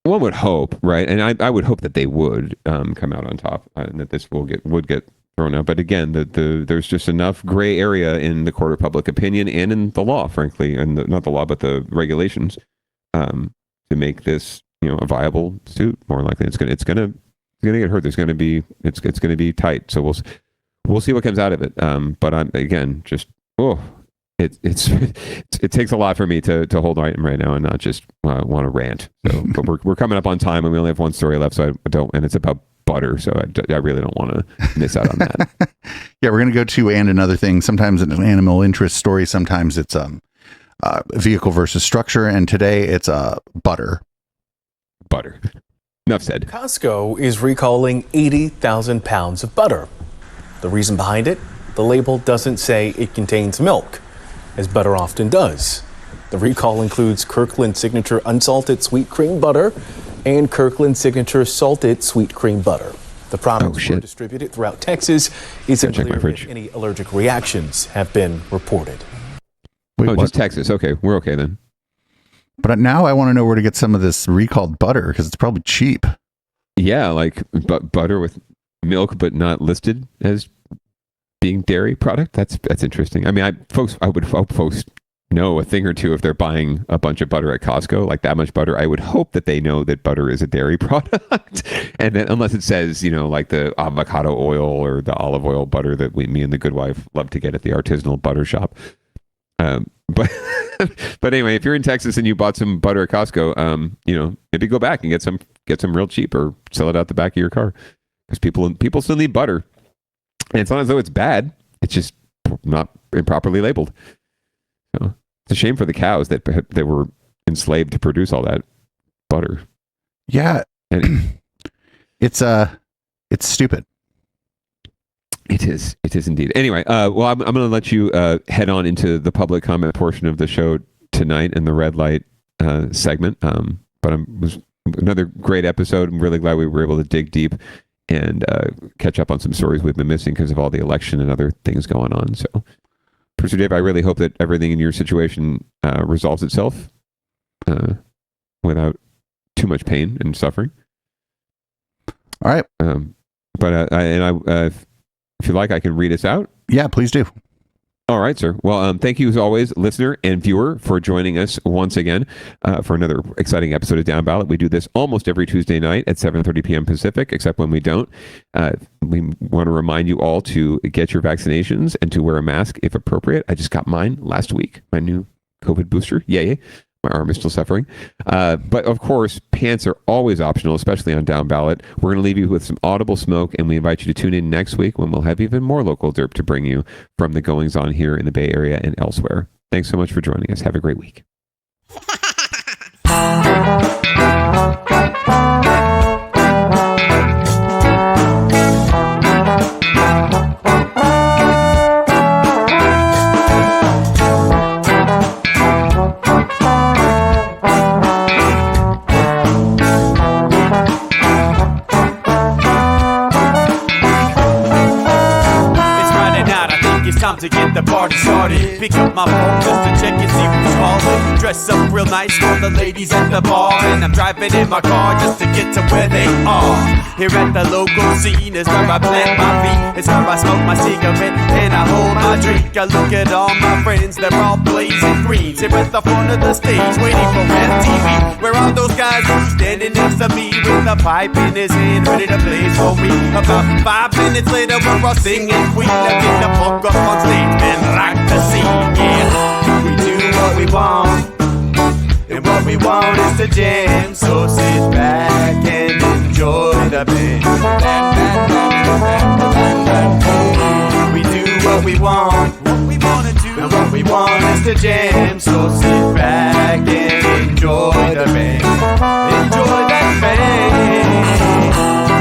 Speaker 1: One would hope, right? And I would hope that they would come out on top and that this would get thrown out. But again, there's just enough gray area in the court of public opinion and in the law, frankly, and not the law but the regulations to make this a viable suit. More likely, it's gonna get heard. It's gonna be tight. So we'll see what comes out of it. But I'm again just it takes a lot for me to hold right now and not just want to rant. So, but we're coming up on time and we only have one story left. So I don't, and it's about butter. So I really don't want to miss out on that.
Speaker 2: Yeah, we're gonna go to and another thing. Sometimes it's an animal interest story. Sometimes it's vehicle versus structure. And today it's butter.
Speaker 1: Butter. Enough said.
Speaker 4: Costco is recalling 80,000 pounds of butter. The reason behind it? The label doesn't say it contains milk, as butter often does. The recall includes Kirkland Signature Unsalted Sweet Cream Butter and Kirkland Signature Salted Sweet Cream Butter. The products were distributed throughout Texas. It's unclear if any allergic reactions have been reported.
Speaker 2: Wait,
Speaker 1: just Texas. Okay, we're okay then.
Speaker 2: But now I want to know where to get some of this recalled butter because it's probably cheap.
Speaker 1: Yeah, like butter with milk, but not listed as being dairy product. That's interesting. I mean, I would hope folks know a thing or two if they're buying a bunch of butter at Costco, like that much butter. I would hope that they know that butter is a dairy product, and then unless it says like the avocado oil or the olive oil butter that me and the good wife love to get at the artisanal butter shop. But anyway, if you're in Texas and you bought some butter at Costco, maybe go back and get some real cheap or sell it out the back of your car because people still need butter. And it's not as though it's bad. It's just not improperly labeled. So it's a shame for the cows that were enslaved to produce all that butter.
Speaker 2: Yeah. And it's stupid.
Speaker 1: It is indeed. Anyway, well, I'm going to let you head on into the public comment portion of the show tonight in the red light segment. But it was another great episode. I'm really glad we were able to dig deep and catch up on some stories we've been missing because of all the election and other things going on. So, Producer Dave, I really hope that everything in your situation resolves itself without too much pain and suffering.
Speaker 2: All right.
Speaker 1: If you like, I can read us out.
Speaker 2: Yeah, please do.
Speaker 1: All right, sir. Well, thank you as always, listener and viewer, for joining us once again for another exciting episode of Down Ballot. We do this almost every Tuesday night at 7:30 p.m. Pacific, except when we don't. We want to remind you all to get your vaccinations and to wear a mask if appropriate. I just got mine last week, my new COVID booster. Yay. My arm is still suffering. But of course, pants are always optional, especially on Down Ballot. We're going to leave you with some audible smoke, and we invite you to tune in next week when we'll have even more local derp to bring you from the goings on here in the Bay Area and elsewhere. Thanks so much for joining us. Have a great week.
Speaker 5: Time to get the party started. Pick up my phone just to check and see who's calling. Dress up real nice for the ladies at the bar, and I'm driving in my car just to get to where they are. Here at the local scene is where I plant my feet. It's where I smoke my cigarette and I hold my drink. I look at all my friends, they're all blazing green. Here at the front of the stage, waiting for MTV. Where are those guys who's standing next to me with a pipe in his hand, ready to blaze for me? About 5 minutes later, we're all singing Queen. I get the fuck up on stage and rock the scene. Yeah, we do what we want, and what we want is to jam. So sit back and enjoy the band. wanna do, and what we want is to jam. So sit back and enjoy the band. Enjoy that band.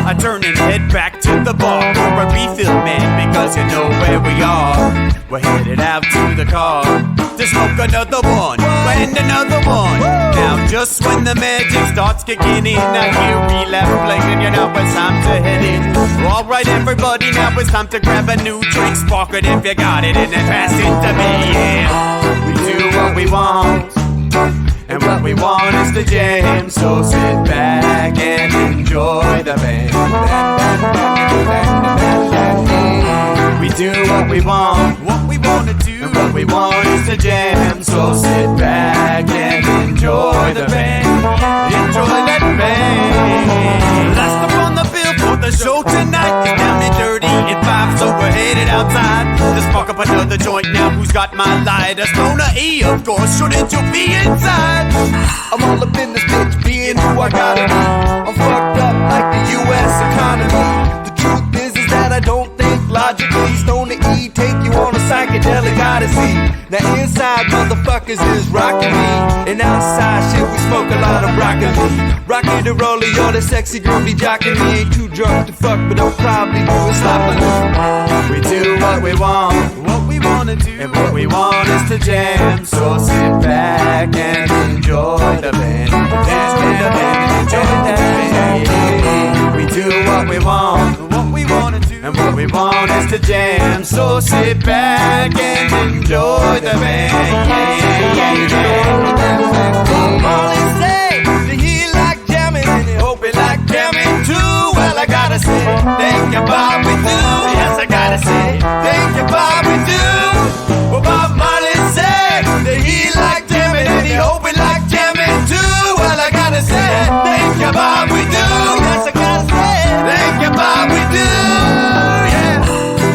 Speaker 5: I turn and head back to the bar for a refill, man, because you know where we are. We're headed out to the car to smoke another one and another one. Now just when the magic starts kicking in, I hear relapse playing, you know it's time to head in. Alright everybody, now it's time to grab a new drink, spark it if you got it, and then pass it to me. Yeah, we do what we want, and what we want is to jam. So sit back and enjoy the band. We do what we want to do, and what we want is to jam. So sit back and enjoy the band. Enjoy that band. Last up on the bill for the show tonight is Down and Dirty at 5, so we're headed outside. Let's spark up another joint now. Who's got my lighter? Stoner E, of course. Shouldn't you be inside? I'm all up in this bitch, being who I gotta be. I'm fucked up like the U.S. economy. The truth is that I don't think logically. Stoner E take you on a psychedelic odyssey. Now inside motherfuckers is rocking me, and outside shit we smoke a lot of broccoli. Rocky the roller, yo, that sexy girl be jocking me. Ain't too drunk to fuck, but don't probably do it sloppily. We do what we want to do, and what we want is to jam. So sit back and enjoy the band. Enjoy the band and enjoy that band. Yeah. We do what we want to do, and what we want is to jam. So sit back and enjoy the band. Molly say that he like jamming, and he hope he like jamming too. Well, I gotta say, thank you, Bob, we do. Yes, I gotta say, thank you, Bob, we do. Well, Bob Marley said that he like jamming, and he hope he like jamming too. Well, I gotta say, thank you, Bob, we do. Yes, I gotta say, thank you, Bob, we do. Yeah,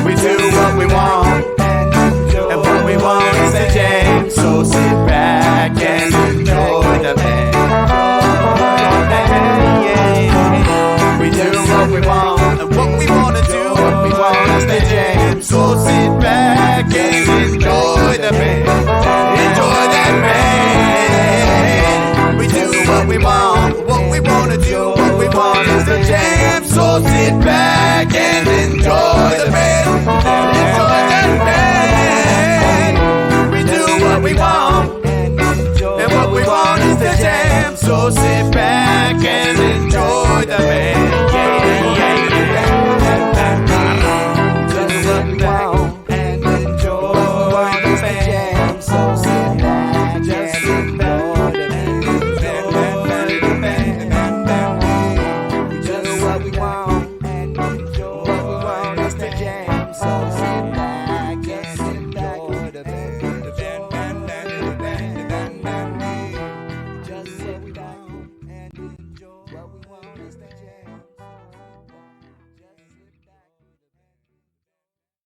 Speaker 5: we do what we want, and what we want is to jam. So sit back and enjoy the band. Yeah. We do what we want, and what we want to do, what we want is to jam. So sit back and enjoy the band. Enjoy that band. We do what we want to do, what we want is to jam. So sit back and